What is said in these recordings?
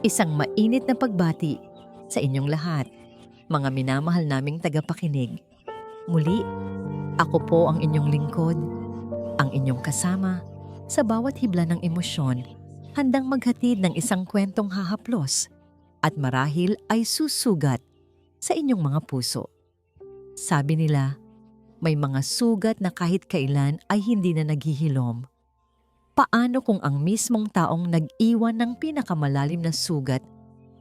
Isang mainit na pagbati sa inyong lahat, mga minamahal naming tagapakinig. Muli, ako po ang inyong lingkod, ang inyong kasama sa bawat hibla ng emosyon, handang maghatid ng isang kwentong hahaplos at marahil ay susugat sa inyong mga puso. Sabi nila, may mga sugat na kahit kailan ay hindi na naghihilom. Paano kung ang mismong taong nag-iwan ng pinakamalalim na sugat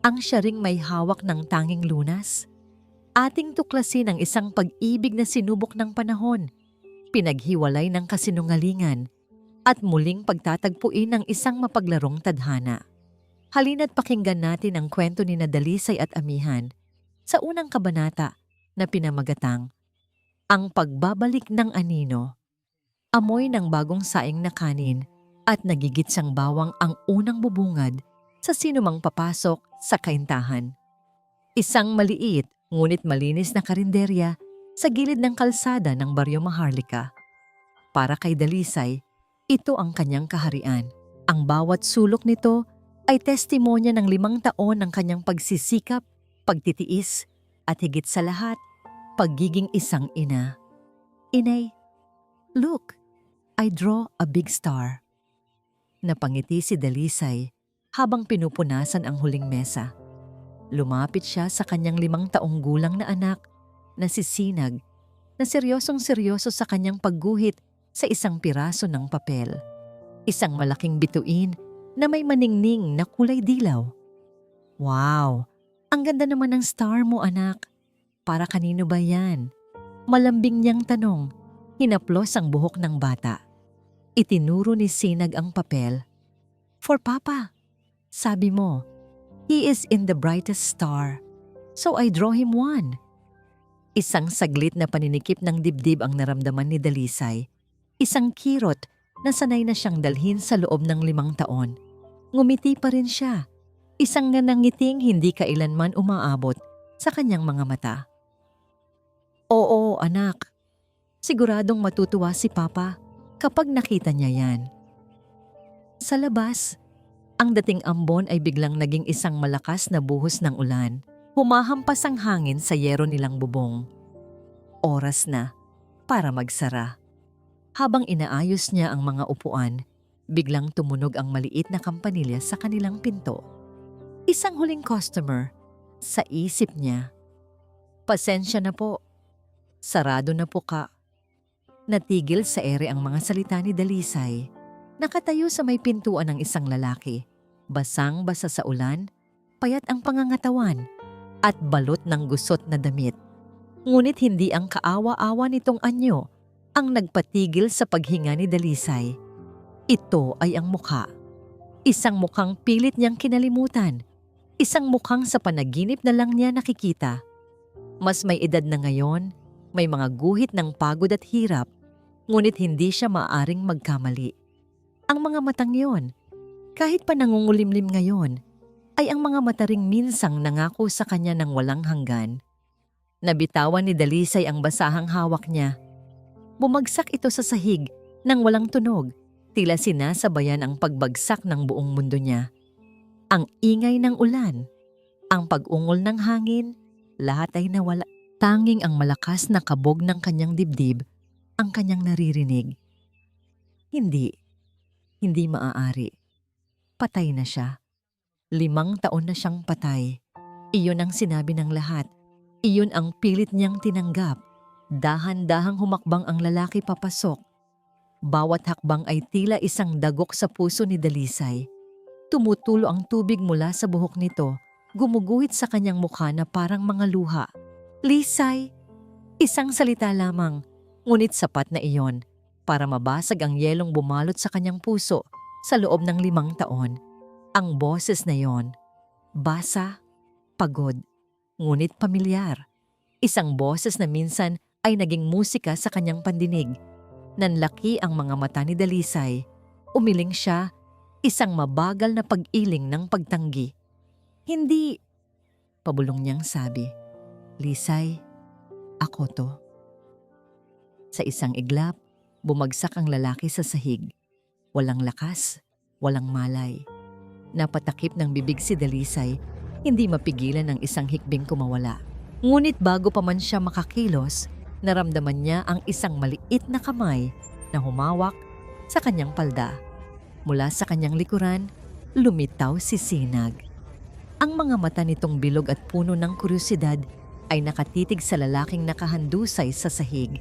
ang siya ring may hawak ng tanging lunas? Ating tuklasin ang isang pag-ibig na sinubok ng panahon, pinaghiwalay ng kasinungalingan, at muling pagtatagpuin ng isang mapaglarong tadhana. Halina't pakinggan natin ang kwento ni Dalisay at Amihan sa unang kabanata na pinamagatang, Ang Pagbabalik ng Anino. Amoy ng bagong saing na kanin at nagigitsang bawang ang unang bubungad sa sinumang papasok sa kaintahan. Isang maliit ngunit malinis na karinderya sa gilid ng kalsada ng Baryo Maharlika. Para kay Dalisay, ito ang kanyang kaharian. Ang bawat sulok nito ay testimonya ng 5 taon ng kanyang pagsisikap, pagtitiis, at higit sa lahat, pagiging isang ina. Inay, look, I draw a big star. Napangiti si Dalisay habang pinupunasan ang huling mesa. Lumapit siya sa kanyang 5 taong gulang na anak na si Sinag, na seryosong-seryoso sa kanyang pagguhit sa isang piraso ng papel. Isang malaking bituin na may maningning na kulay dilaw. Wow! Ang ganda naman ng star mo, anak. Para kanino ba yan? Malambing niyang tanong. Hinaplos ang buhok ng bata. Itinuro ni Sinag ang papel. For Papa, sabi mo, he is in the brightest star, so I draw him one. Isang saglit na paninikip ng dibdib ang naramdaman ni Dalisay. Isang kirot na sanay na siyang dalhin sa loob ng 5 taon. Ngumiti pa rin siya. Isang nanangiting hindi kailanman umaabot sa kanyang mga mata. Oo, anak. Siguradong matutuwa si Papa kapag nakita niya yan. Sa labas, ang dating ambon ay biglang naging isang malakas na buhos ng ulan. Humahampas ang hangin sa yero nilang bubong. Oras na para magsara. Habang inaayos niya ang mga upuan, biglang tumunog ang maliit na kampanilya sa kanilang pinto. Isang huling customer. Sa isip niya, pasensya na po. Sarado na po ka. Natigil sa ere ang mga salita ni Dalisay. Nakatayo sa may pintuan ng isang lalaki. Basang-basa sa ulan, payat ang pangangatawan, at balot ng gusot na damit. Ngunit hindi ang kaawa-awa nitong anyo ang nagpatigil sa paghinga ni Dalisay. Ito ay ang mukha. Isang mukhang pilit niyang kinalimutan. Isang mukhang sa panaginip na lang niya nakikita. Mas may edad na ngayon, may mga guhit ng pagod at hirap, ngunit hindi siya maaaring magkamali. Ang mga matang yon, kahit pa nangungulimlim ngayon, ay ang mga mata ring minsang nangako sa kanya ng walang hanggan. Nabitawan ni Dalisay ang basahang hawak niya. Bumagsak ito sa sahig nang walang tunog, tila sinasabayan ang pagbagsak ng buong mundo niya. Ang ingay ng ulan, ang pag-ungol ng hangin, lahat ay nawala. Tanging ang malakas na kabog ng kanyang dibdib ang kanyang naririnig. Hindi maaari. Patay na siya. 5 taon na siyang patay. Iyon ang sinabi ng lahat. Iyon ang pilit niyang tinanggap. Dahan-dahang humakbang ang lalaki papasok. Bawat hakbang ay tila isang dagok sa puso ni Dalisay. Tumutulo ang tubig mula sa buhok nito, gumuguhit sa kanyang mukha na parang mga luha. Lisay, isang salita lamang, ngunit sapat na iyon para mabasag ang yelong bumalot sa kanyang puso sa loob ng 5 taon. Ang boses na iyon, basa, pagod, ngunit pamilyar. Isang boses na minsan ay naging musika sa kanyang pandinig. Nanlaki ang mga mata ni Dalisay. Umiling siya, isang mabagal na pag-iling ng pagtanggi. Hindi, pabulong niyang sabi. Lisay, ako to. Sa isang iglap, bumagsak ang lalaki sa sahig. Walang lakas, walang malay. Napatakip ng bibig si Dalisay, hindi mapigilan ng isang hikbing kumawala. Ngunit bago pa man siya makakilos, naramdaman niya ang isang maliit na kamay na humawak sa kanyang palda. Mula sa kanyang likuran, lumitaw si Sinag. Ang mga mata nitong bilog at puno ng kuryosidad ay nakatitig sa lalaking nakahandusay sa sahig.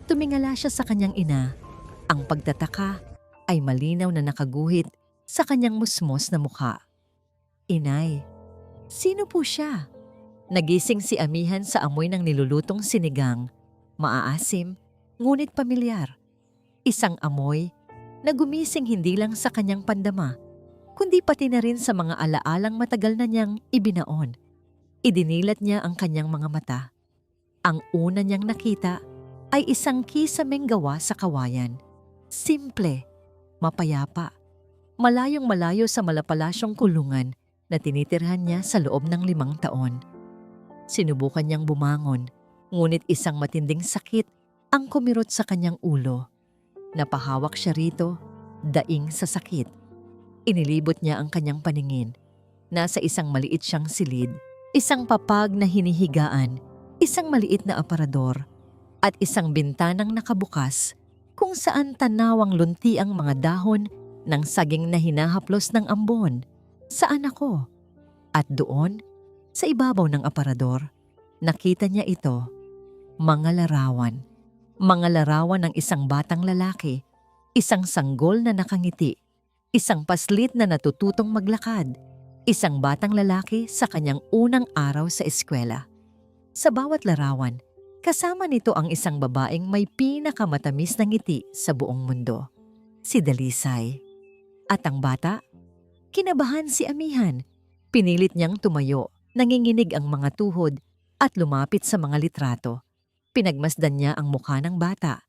Tumingala siya sa kanyang ina. Ang pagtataka ay malinaw na nakaguhit sa kanyang musmos na mukha. Inay, sino po siya? Nagising si Amihan sa amoy ng nilulutong sinigang, maaasim, ngunit pamilyar. Isang amoy na gumising hindi lang sa kanyang pandama, kundi pati na rin sa mga alaalang matagal na niyang ibinaon. Idinilat niya ang kanyang mga mata. Ang una niyang nakita ay isang kisameng gawa sa kawayan. Simple, mapayapa, malayong malayo sa malapalasyong kulungan na tinitirhan niya sa loob ng 5 taon. Sinubukan niyang bumangon, ngunit isang matinding sakit ang kumirot sa kanyang ulo. Napahawak siya rito, daing sa sakit. Inilibot niya ang kanyang paningin. Nasa isang maliit siyang silid, isang papag na hinihigaan, isang maliit na aparador, at isang bintanang nakabukas kung saan tanawang lunti ang mga dahon ng saging na hinahaplos ng ambon. Saan ako? At doon, sa ibabaw ng aparador, nakita niya ito, mga larawan. Mga larawan ng isang batang lalaki, isang sanggol na nakangiti, isang paslit na natututong maglakad, isang batang lalaki sa kanyang unang araw sa eskwela. Sa bawat larawan, kasama nito ang isang babaeng may pinakamatamis na ngiti sa buong mundo, si Dalisay. At ang bata? Kinabahan si Amihan. Pinilit niyang tumayo, nanginginig ang mga tuhod at lumapit sa mga litrato. Pinagmasdan niya ang mukha ng bata,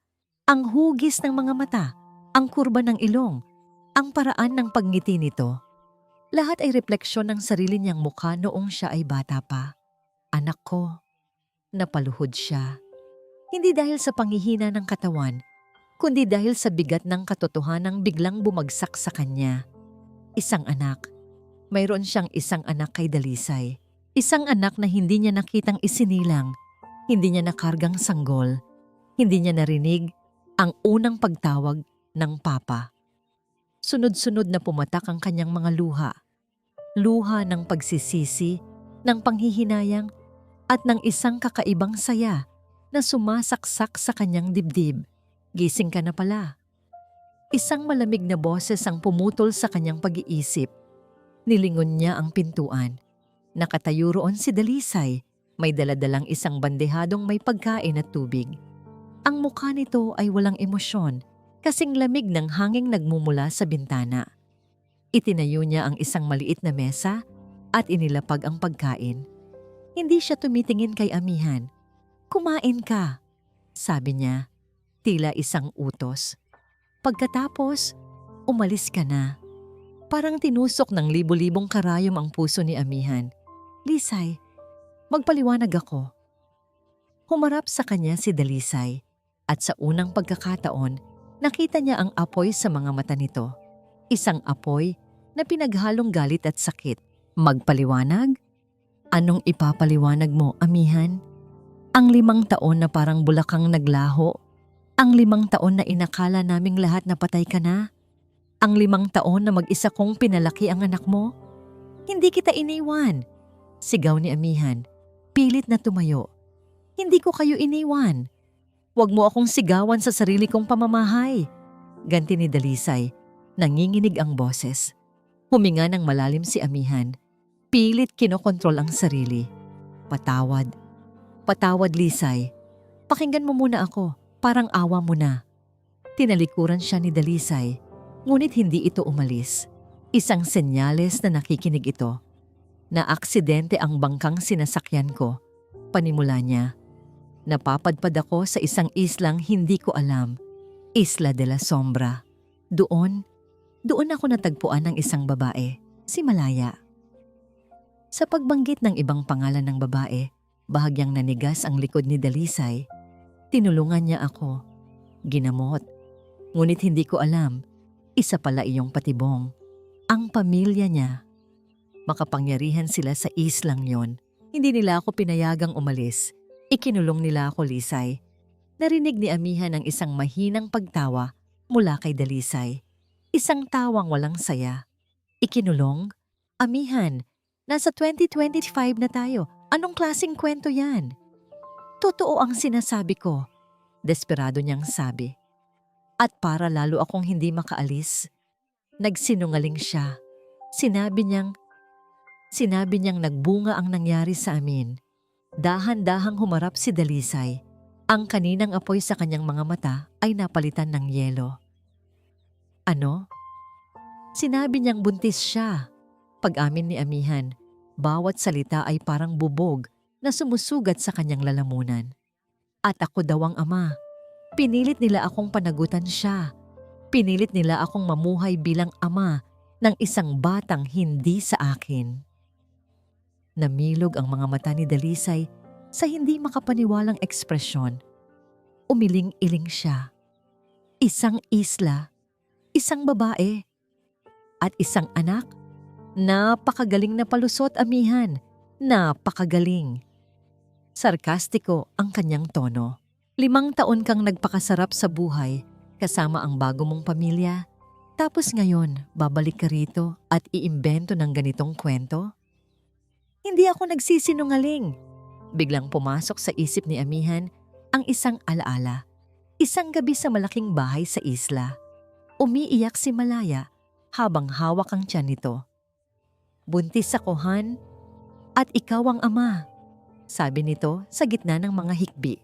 ang hugis ng mga mata, ang kurba ng ilong, ang paraan ng pagngiti nito. Lahat ay refleksyon ng sarili niyang mukha noong siya ay bata pa. Anak ko. Napaluhod siya. Hindi dahil sa panghihina ng katawan, kundi dahil sa bigat ng katotohanang biglang bumagsak sa kanya. Isang anak. Mayroon siyang isang anak kay Dalisay. Isang anak na hindi niya nakitang isinilang, hindi niya nakargang sanggol, hindi niya narinig ang unang pagtawag ng papa. Sunod-sunod na pumatak ang kanyang mga luha. Luha ng pagsisisi, ng panghihinayang, at ng isang kakaibang saya na sumasaksak sa kanyang dibdib. Gising ka na pala. Isang malamig na boses ang pumutol sa kanyang pag-iisip. Nilingon niya ang pintuan. Nakatayo roon si Dalisay, may daladalang isang bandehadong may pagkain at tubig. Ang mukha nito ay walang emosyon, kasing lamig ng hanging nagmumula sa bintana. Itinayo niya ang isang maliit na mesa at inilapag ang pagkain. Hindi siya tumitingin kay Amihan. Kumain ka, sabi niya, tila isang utos. Pagkatapos, umalis ka na. Parang tinusok ng libo-libong karayom ang puso ni Amihan. Lisay, magpaliwanag ako. Humarap sa kanya si Dalisay at sa unang pagkakataon, nakita niya ang apoy sa mga mata nito. Isang apoy na pinaghalong galit at sakit. Magpaliwanag? Anong ipapaliwanag mo, Amihan? Ang 5 taon na parang bulakang naglaho? Ang 5 taon na inakala naming lahat na patay ka na? Ang 5 taon na mag-isa kong pinalaki ang anak mo? Hindi kita iniwan. Sigaw ni Amihan, pilit na tumayo. Hindi ko kayo iniwan. Huwag mo akong sigawan sa sarili kong pamamahay. Ganti ni Dalisay, nanginginig ang boses. Huminga ng malalim si Amihan. Pilit kinokontrol ang sarili. Patawad. Patawad, Lisay. Pakinggan mo muna ako, parang awa mo na. Tinalikuran siya ni Dalisay, ngunit hindi ito umalis. Isang senyales na nakikinig ito. Na aksidente ang bangkang sinasakyan ko. Panimula niya. Napapadpad ako sa isang islang hindi ko alam. Isla de la Sombra. Doon ako natagpuan ng isang babae, si Malaya. Sa pagbanggit ng ibang pangalan ng babae, bahagyang nanigas ang likod ni Dalisay. Tinulungan niya ako. Ginamot. Ngunit hindi ko alam, isa pala iyong patibong. ang pamilya niya. Makapangyarihan sila sa islang yon. Hindi nila ako pinayagang umalis. Ikinulong nila ako, Lisay. Narinig ni Amihan ang isang mahinang pagtawa mula kay Dalisay. Isang tawang walang saya. Ikinulong? Amihan, nasa 2025 na tayo. Anong klaseng kwento yan? Totoo ang sinasabi ko. Desperado niyang sabi. At para lalo akong hindi makaalis, nagsinungaling siya. Sinabi niyang nagbunga ang nangyari sa amin. Dahan-dahang humarap si Dalisay. Ang kaninang apoy sa kanyang mga mata ay napalitan ng yelo. Ano? Sinabi niyang buntis siya. Pag-amin ni Amihan, bawat salita ay parang bubog na sumusugat sa kanyang lalamunan. At ako daw ang ama. Pinilit nila akong panagutan siya. Pinilit nila akong mamuhay bilang ama ng isang batang hindi sa akin. Namilog ang mga mata ni Dalisay sa hindi makapaniwalang ekspresyon. Umiling-iling siya. Isang isla, isang babae, at isang anak. Napakagaling na palusot, Amihan. Napakagaling. Sarkastiko ang kanyang tono. 5 taon kang nagpakasarap sa buhay kasama ang bago mong pamilya. Tapos ngayon, babalik ka rito at iimbento ng ganitong kwento? Hindi ako nagsisinungaling. Biglang pumasok sa isip ni Amihan ang isang alaala. Isang gabi sa malaking bahay sa isla. Umiiyak si Malaya habang hawak ang tiyan nito. Buntis ako, Han, at ikaw ang ama, sabi nito sa gitna ng mga hikbi.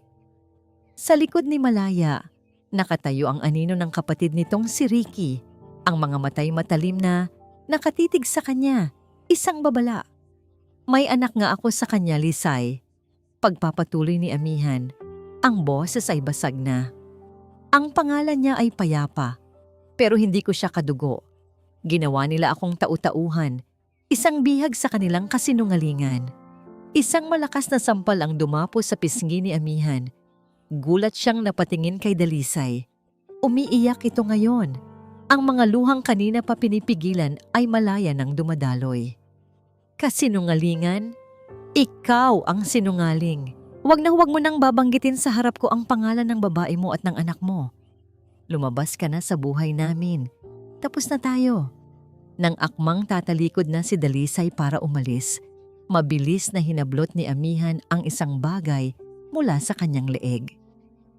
Sa likod ni Malaya, nakatayo ang anino ng kapatid nitong si Ricky. Ang mga matay matalim na nakatitig sa kanya, isang babala. May anak nga ako sa kanya, Lisay. Pagpapatuloy ni Amihan, ang boses ay basag na. Ang pangalan niya ay Payapa, pero hindi ko siya kadugo. Ginawa nila akong tau-tauhan, isang bihag sa kanilang kasinungalingan. Isang malakas na sampal ang dumapo sa pisngi ni Amihan. Gulat siyang napatingin kay Dalisay. Umiiyak ito ngayon. Ang mga luhang kanina pa pinipigilan ay malaya ng dumadaloy. Kasinungalingan? Ikaw ang sinungaling. Huwag mo nang babanggitin sa harap ko ang pangalan ng babae mo at ng anak mo. Lumabas ka na sa buhay namin. Tapos na tayo. Nang akmang tatalikod na si Dalisay para umalis, mabilis na hinablot ni Amihan ang isang bagay mula sa kanyang leeg.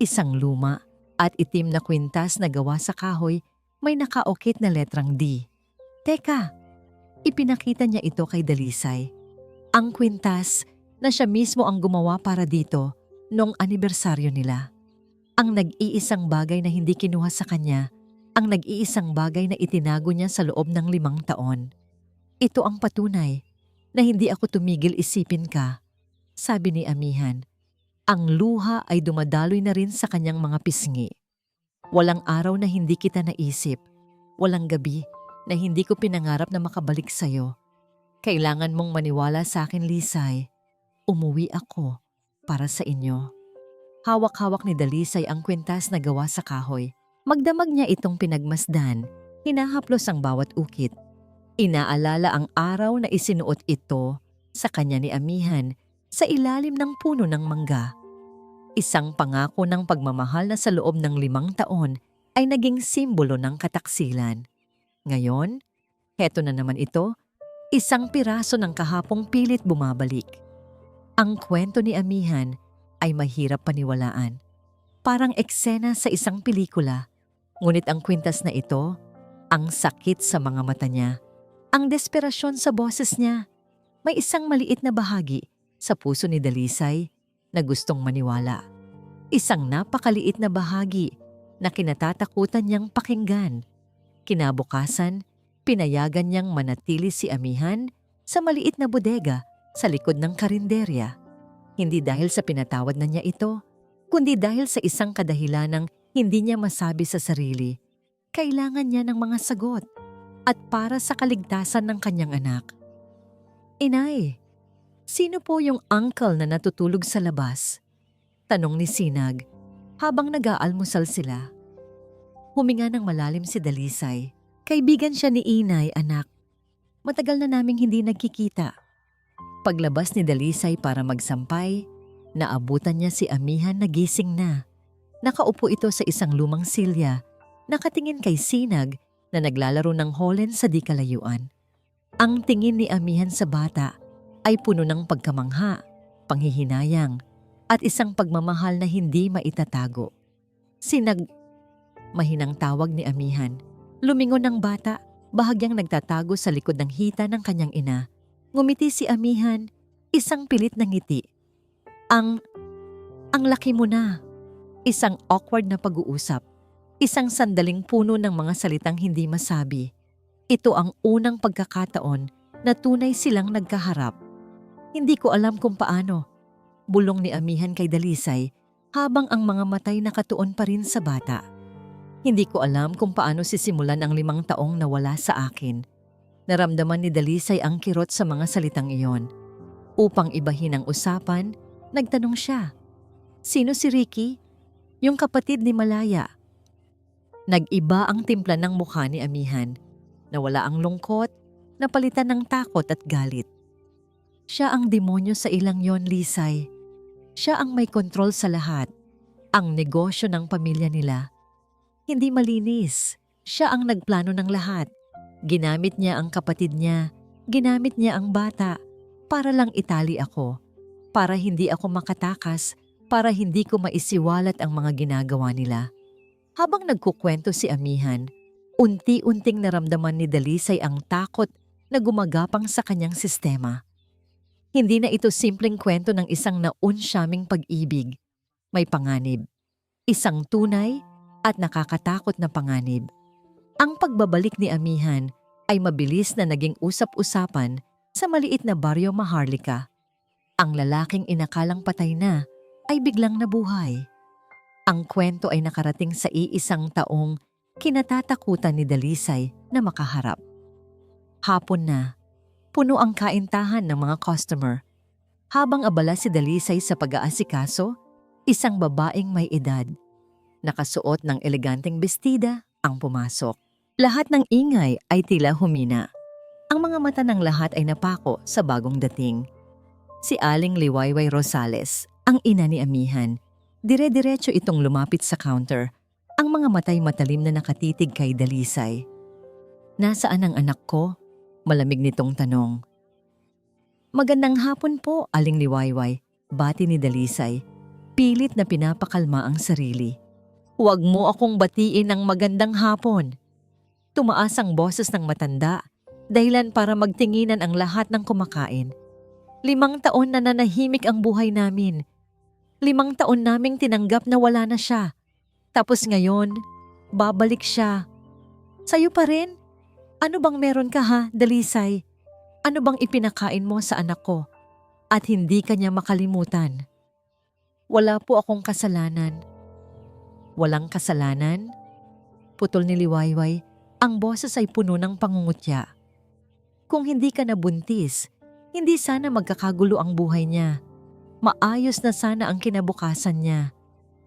Isang luma at itim na kwintas na gawa sa kahoy, may nakaukit na letrang D. Teka, ipinakita niya ito kay Dalisay. Ang kwintas na siya mismo ang gumawa para dito noong anibersaryo nila. Ang nag-iisang bagay na hindi kinuha sa kanya, ang nag-iisang bagay na itinago niya sa loob ng 5 taon. Ito ang patunay na hindi ako tumigil isipin ka, sabi ni Amihan. Ang luha ay dumadaloy na rin sa kanyang mga pisngi. Walang araw na hindi kita naisip. Walang gabi na hindi ko pinangarap na makabalik sa'yo. Kailangan mong maniwala sa akin, Lisay. Umuwi ako para sa inyo. Hawak-hawak ni Dalisay ang kwintas na gawa sa kahoy. Magdamag niya itong pinagmasdan. Hinahaplos ang bawat ukit. Inaalala ang araw na isinuot ito sa kanya ni Amihan sa ilalim ng puno ng mangga. Isang pangako ng pagmamahal na sa loob ng 5 taon ay naging simbolo ng kataksilan. Ngayon, heto na naman ito, isang piraso ng kahapong pilit bumabalik. Ang kwento ni Amihan ay mahirap paniwalaan. Parang eksena sa isang pelikula. Ngunit ang kwintas na ito, ang sakit sa mga mata niya, ang desperasyon sa boses niya, may isang maliit na bahagi sa puso ni Dalisay na gustong maniwala. Isang napakaliit na bahagi na kinatatakutan niyang pakinggan. Kinabukasan, pinayagan niyang manatili si Amihan sa maliit na bodega sa likod ng karinderya. Hindi dahil sa pinatawad na niya ito, kundi dahil sa isang kadahilanang hindi niya masabi sa sarili. Kailangan niya ng mga sagot at para sa kaligtasan ng kanyang anak. Inay, sino po yung uncle na natutulog sa labas? Tanong ni Sinag habang nag-aalmusal sila. Huminga ng malalim si Dalisay. Kaibigan siya ni Inay, anak. Matagal na naming hindi nagkikita. Paglabas ni Dalisay para magsampay, naabutan niya si Amihan na gising na. Nakaupo ito sa isang lumang silya, nakatingin kay Sinag na naglalaro ng holen sa di kalayuan. Ang tingin ni Amihan sa bata ay puno ng pagkamangha, panghihinayang, at isang pagmamahal na hindi maitatago. Sinag, mahinang tawag ni Amihan. Lumingon ang bata, bahagyang nagtatago sa likod ng hita ng kanyang ina. Ngumiti si Amihan, isang pilit na ngiti. Ang laki mo na. Isang awkward na pag-uusap. Isang sandaling puno ng mga salitang hindi masabi. Ito ang unang pagkakataon na tunay silang nagkaharap. Hindi ko alam kung paano. Bulong ni Amihan kay Dalisay habang ang mga matay nakatuon pa rin sa bata. Hindi ko alam kung paano sisimulan ang 5 taong nawala sa akin. Naramdaman ni Dalisay ang kirot sa mga salitang iyon. Upang ibahin ang usapan, nagtanong siya, "Sino si Ricky?" "Yung kapatid ni Malaya." Nag-iba ang timpla ng mukha ni Amihan. Nawala ang lungkot, napalitan ng takot at galit. Siya ang demonyo sa ilang yon, Lisay. Siya ang may kontrol sa lahat. Ang negosyo ng pamilya nila. Hindi malinis. Siya ang nagplano ng lahat. Ginamit niya ang kapatid niya. Ginamit niya ang bata. Para lang itali ako. Para hindi ako makatakas. Para hindi ko maisiwalat ang mga ginagawa nila. Habang nagkukwento si Amihan, unti-unting naramdaman ni Dalisay ang takot na gumagapang sa kanyang sistema. Hindi na ito simpleng kwento ng isang naunsyaming pag-ibig. May panganib. Isang tunay at nakakatakot na panganib. Ang pagbabalik ni Amihan ay mabilis na naging usap-usapan sa maliit na baryo Maharlika. Ang lalaking inakalang patay na ay biglang nabuhay. Ang kwento ay nakarating sa iisang taong kinatatakutan ni Dalisay na makaharap. Hapon na, puno ang kaintahan ng mga customer. Habang abala si Dalisay sa pag-aasikaso, isang babaeng may edad, nakasuot ng eleganteng bestida, ang pumasok. Lahat ng ingay ay tila humina. Ang mga mata ng lahat ay napako sa bagong dating. Si Aling Liwayway Rosales, ang ina ni Amihan. Dire-diretso itong lumapit sa counter. Ang mga matay matalim na nakatitig kay Dalisay. "Nasaan ang anak ko?" Malamig nitong tanong. "Magandang hapon po, Aling Liwayway," bati ni Dalisay. Pilit na pinapakalma ang sarili. "Huwag mo akong batiin ng magandang hapon." Tumaas ang boses ng matanda, dahilan para magtinginan ang lahat ng kumakain. 5 taon na nanahimik ang buhay namin. 5 taon naming tinanggap na wala na siya. Tapos ngayon, babalik siya. "Sa'yo pa rin? Ano bang meron ka ha, Dalisay? Ano bang ipinakain mo sa anak ko? At hindi ka niya makalimutan?" "Wala po akong kasalanan." "Walang kasalanan?" Putol ni Liwayway, ang boses ay puno ng pangungutya. "Kung hindi ka nabuntis, hindi sana magkakagulo ang buhay niya. Maayos na sana ang kinabukasan niya.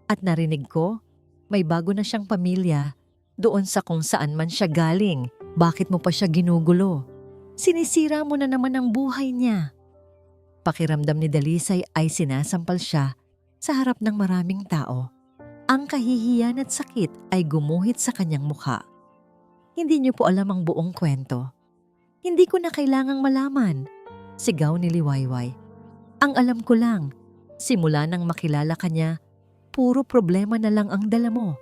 At narinig ko, may bago na siyang pamilya doon sa kung saan man siya galing. Bakit mo pa siya ginugulo? Sinisira mo na naman ang buhay niya." Pakiramdam ni Dalisay ay sinasampal siya sa harap ng maraming tao. Ang kahihiyan at sakit ay gumuhit sa kanyang mukha. "Hindi niyo po alam ang buong kwento. Hindi ko na kailangang malaman," sigaw ni Liwayway. "Ang alam ko lang, simula nang makilala ka niya, puro problema na lang ang dala mo.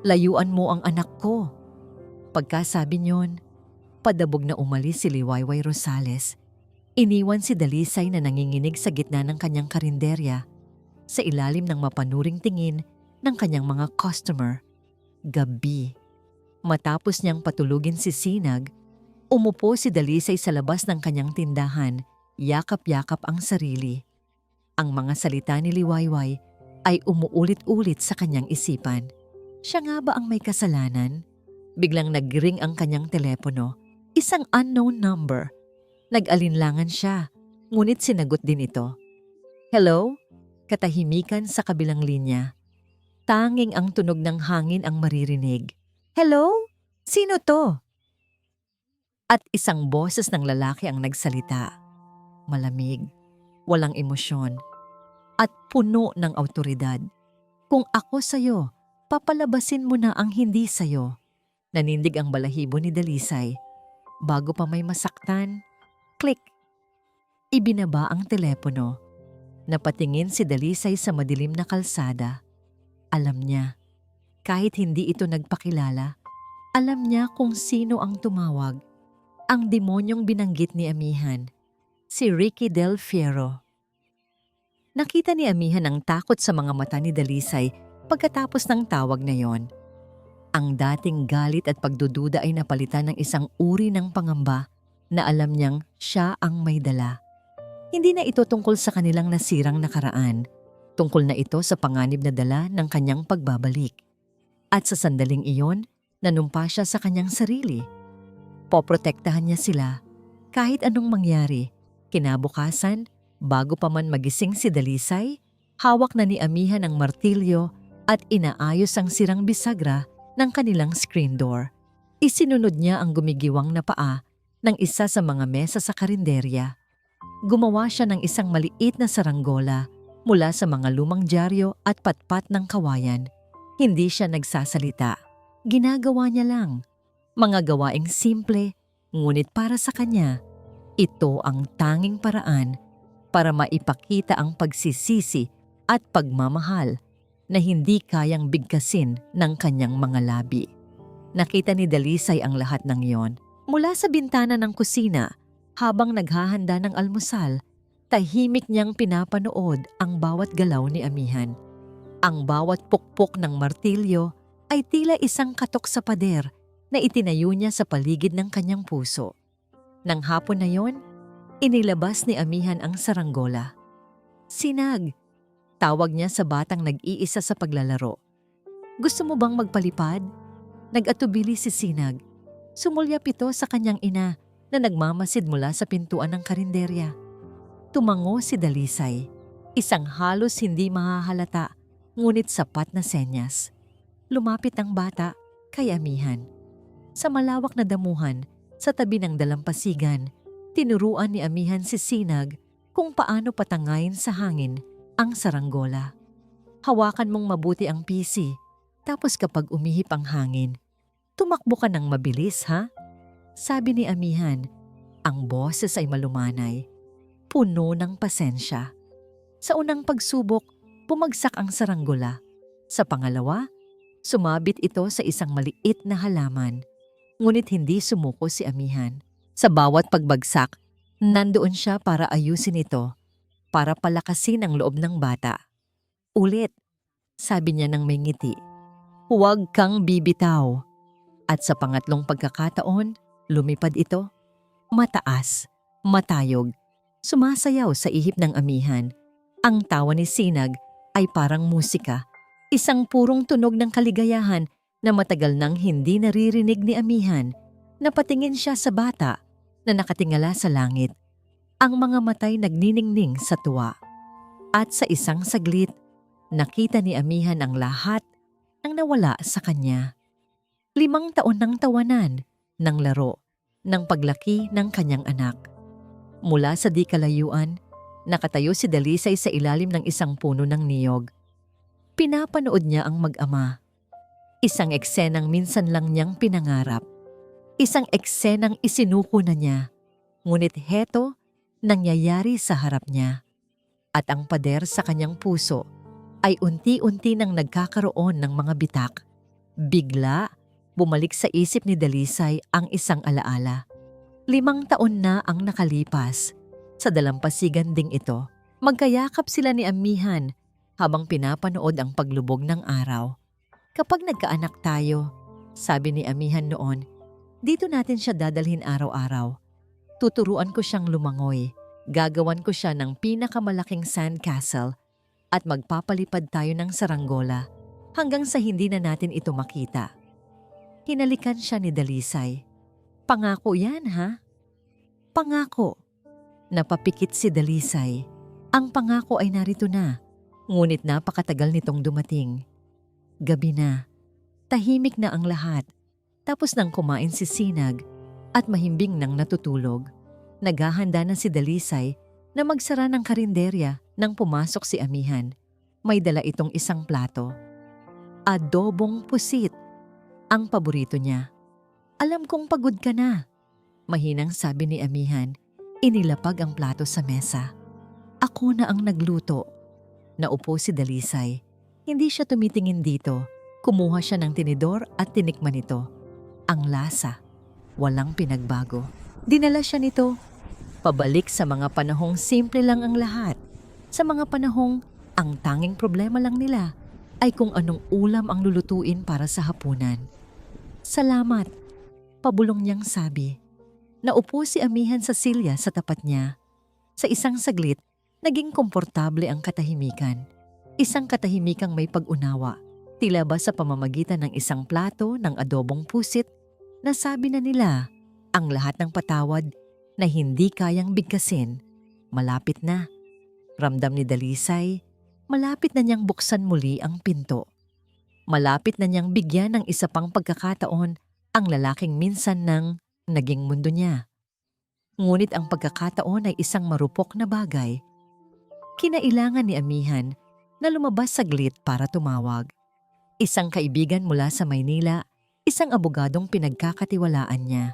Layuan mo ang anak ko." Pagkasabi niyon, padabog na umalis si Liwayway Rosales. Iniwan si Dalisay na nanginginig sa gitna ng kanyang karinderya, sa ilalim ng mapanuring tingin ng kanyang mga customer. Gabi. Matapos niyang patulugin si Sinag, umupo si Dalisay sa labas ng kanyang tindahan, yakap-yakap ang sarili. Ang mga salita ni Liwayway ay umuulit-ulit sa kanyang isipan. Siya nga ba ang may kasalanan? Biglang nag-ring ang kanyang telepono. Isang unknown number. Nag-alinlangan siya, ngunit sinagot din ito. "Hello?" Katahimikan sa kabilang linya. Tanging ang tunog ng hangin ang maririnig. "Hello? Sino to?" At isang boses ng lalaki ang nagsalita. Malamig, walang emosyon, at puno ng awtoridad. Kung ako sa'yo, papalabasin mo na ang hindi sa'yo. Nanindig ang balahibo ni Dalisay. Bago pa may masaktan, click! Ibinaba ang telepono. Napatingin si Dalisay sa madilim na kalsada. Alam niya, kahit hindi ito nagpakilala, alam niya kung sino ang tumawag. Ang demonyong binanggit ni Amihan, si Ricky Del Fierro. Nakita ni Amihan ang takot sa mga mata ni Dalisay pagkatapos ng tawag na yon. Ang dating galit at pagdududa ay napalitan ng isang uri ng pangamba na alam niyang siya ang may dala. Hindi na ito tungkol sa kanilang nasirang nakaraan. Tungkol na ito sa panganib na dala ng kanyang pagbabalik. At sa sandaling iyon, nanumpa siya sa kanyang sarili. Poprotektahan niya sila kahit anong mangyari. Kinabukasan, bago pa man magising si Dalisay, hawak na ni Amihan ang martilyo at inaayos ang sirang bisagra ng kanilang screen door. Isinunod niya ang gumigiwang na paa ng isa sa mga mesa sa karinderya. Gumawa siya ng isang maliit na saranggola mula sa mga lumang dyaryo at patpat ng kawayan. Hindi siya nagsasalita. Ginagawa niya lang. Mga gawaing simple, ngunit para sa kanya, ito ang tanging paraan para maipakita ang pagsisisi at pagmamahal na hindi kayang bigkasin ng kanyang mga labi. Nakita ni Dalisay ang lahat ng iyon mula sa bintana ng kusina habang naghahanda ng almusal. Tahimik niyang pinapanood ang bawat galaw ni Amihan. Ang bawat pukpok ng martilyo ay tila isang katok sa pader na itinayo niya sa paligid ng kanyang puso. Nang hapon na yon, inilabas ni Amihan ang saranggola. Sinag, tawag niya sa batang nag-iisa sa paglalaro. Gusto mo bang magpalipad? Nag-atubili si Sinag. Sumulyap ito sa kanyang ina na nagmamasid mula sa pintuan ng karinderya. Tumango si Dalisay, isang halos hindi mahahalata ngunit sapat na senyas. Lumapit ang bata kay Amihan. Sa malawak na damuhan, sa tabi ng dalampasigan, tinuruan ni Amihan si Sinag kung paano patangayin sa hangin ang saranggola. Hawakan mong mabuti ang PC, tapos kapag umihip ang hangin, tumakbo ka ng mabilis ha? Sabi ni Amihan. Ang boses ay malumanay, puno ng pasensya. Sa unang pagsubok, bumagsak ang saranggola. Sa pangalawa, sumabit ito sa isang maliit na halaman. Ngunit hindi sumuko si Amihan. Sa bawat pagbagsak, nandoon siya para ayusin ito, para palakasin ang loob ng bata. Ulit, sabi niya ng may ngiti. Huwag kang bibitaw. At sa pangatlong pagkakataon, lumipad ito. Mataas, matayog, sumasayaw sa ihip ng Amihan. Ang tawa ni Sinag ay parang musika, isang purong tunog ng kaligayahan na matagal nang hindi naririnig ni Amihan. Napatingin siya sa bata na nakatingala sa langit. Ang mga matay nagniningning sa tuwa. At sa isang saglit, nakita ni Amihan ang lahat ng nawala sa kanya. 5 taon ng tawanan, ng laro, ng paglaki ng kanyang anak. Mula sa di kalayuan, nakatayo si Dalisay sa ilalim ng isang puno ng niyog. Pinapanood niya ang mag-ama. Isang eksenang minsan lang niyang pinangarap. Isang eksenang isinuko na niya. Ngunit heto, nangyayari sa harap niya. At ang pader sa kanyang puso ay unti-unti nang nagkakaroon ng mga bitak. Bigla, bumalik sa isip ni Dalisay ang isang alaala. 5 taon na ang nakalipas. Sa dalampasigan ding ito, magkayakap sila ni Amihan habang pinapanood ang paglubog ng araw. Kapag nagkaanak tayo, sabi ni Amihan noon, dito natin siya dadalhin araw-araw. Tuturuan ko siyang lumangoy, gagawan ko siya ng pinakamalaking sandcastle at magpapalipad tayo ng saranggola hanggang sa hindi na natin ito makita. Hinalikan siya ni Dalisay. Pangako yan ha? Pangako. Napapikit si Dalisay. Ang pangako ay narito na, ngunit napakatagal nitong dumating. Gabi na, tahimik na ang lahat. Tapos nang kumain si Sinag at mahimbing nang natutulog. Naghahanda na si Dalisay na magsara ng karinderya nang pumasok si Amihan. May dala itong isang plato. Adobong pusit, ang paborito niya. Alam kong pagod ka na, mahinang sabi ni Amihan. Inilapag ang plato sa mesa. Ako na ang nagluto. Naupo si Dalisay. Hindi siya tumitingin dito. Kumuha siya ng tinidor at tinikman ito. Ang lasa, walang pinagbago. Dinala siya nito. Pabalik sa mga panahong simple lang ang lahat. Sa mga panahong ang tanging problema lang nila ay kung anong ulam ang lulutuin para sa hapunan. Salamat, pabulong niyang sabi. Naupo si Amihan sa silya sa tapat niya. Sa isang saglit, naging komportable ang katahimikan. Isang katahimikang may pag-unawa. Tila ba sa pamamagitan ng isang plato ng adobong pusit, nasabi na nila ang lahat ng patawad na hindi kayang bigkasin. Malapit na. Ramdam ni Dalisay, malapit na niyang buksan muli ang pinto. Malapit na niyang bigyan ng isa pang pagkakataon ang lalaking minsan nang naging mundo niya. Ngunit ang pagkakataon ay isang marupok na bagay. Kinailangan ni Amihan na lumabas saglit para tumawag. Isang kaibigan mula sa Maynila, isang abogadong pinagkakatiwalaan niya.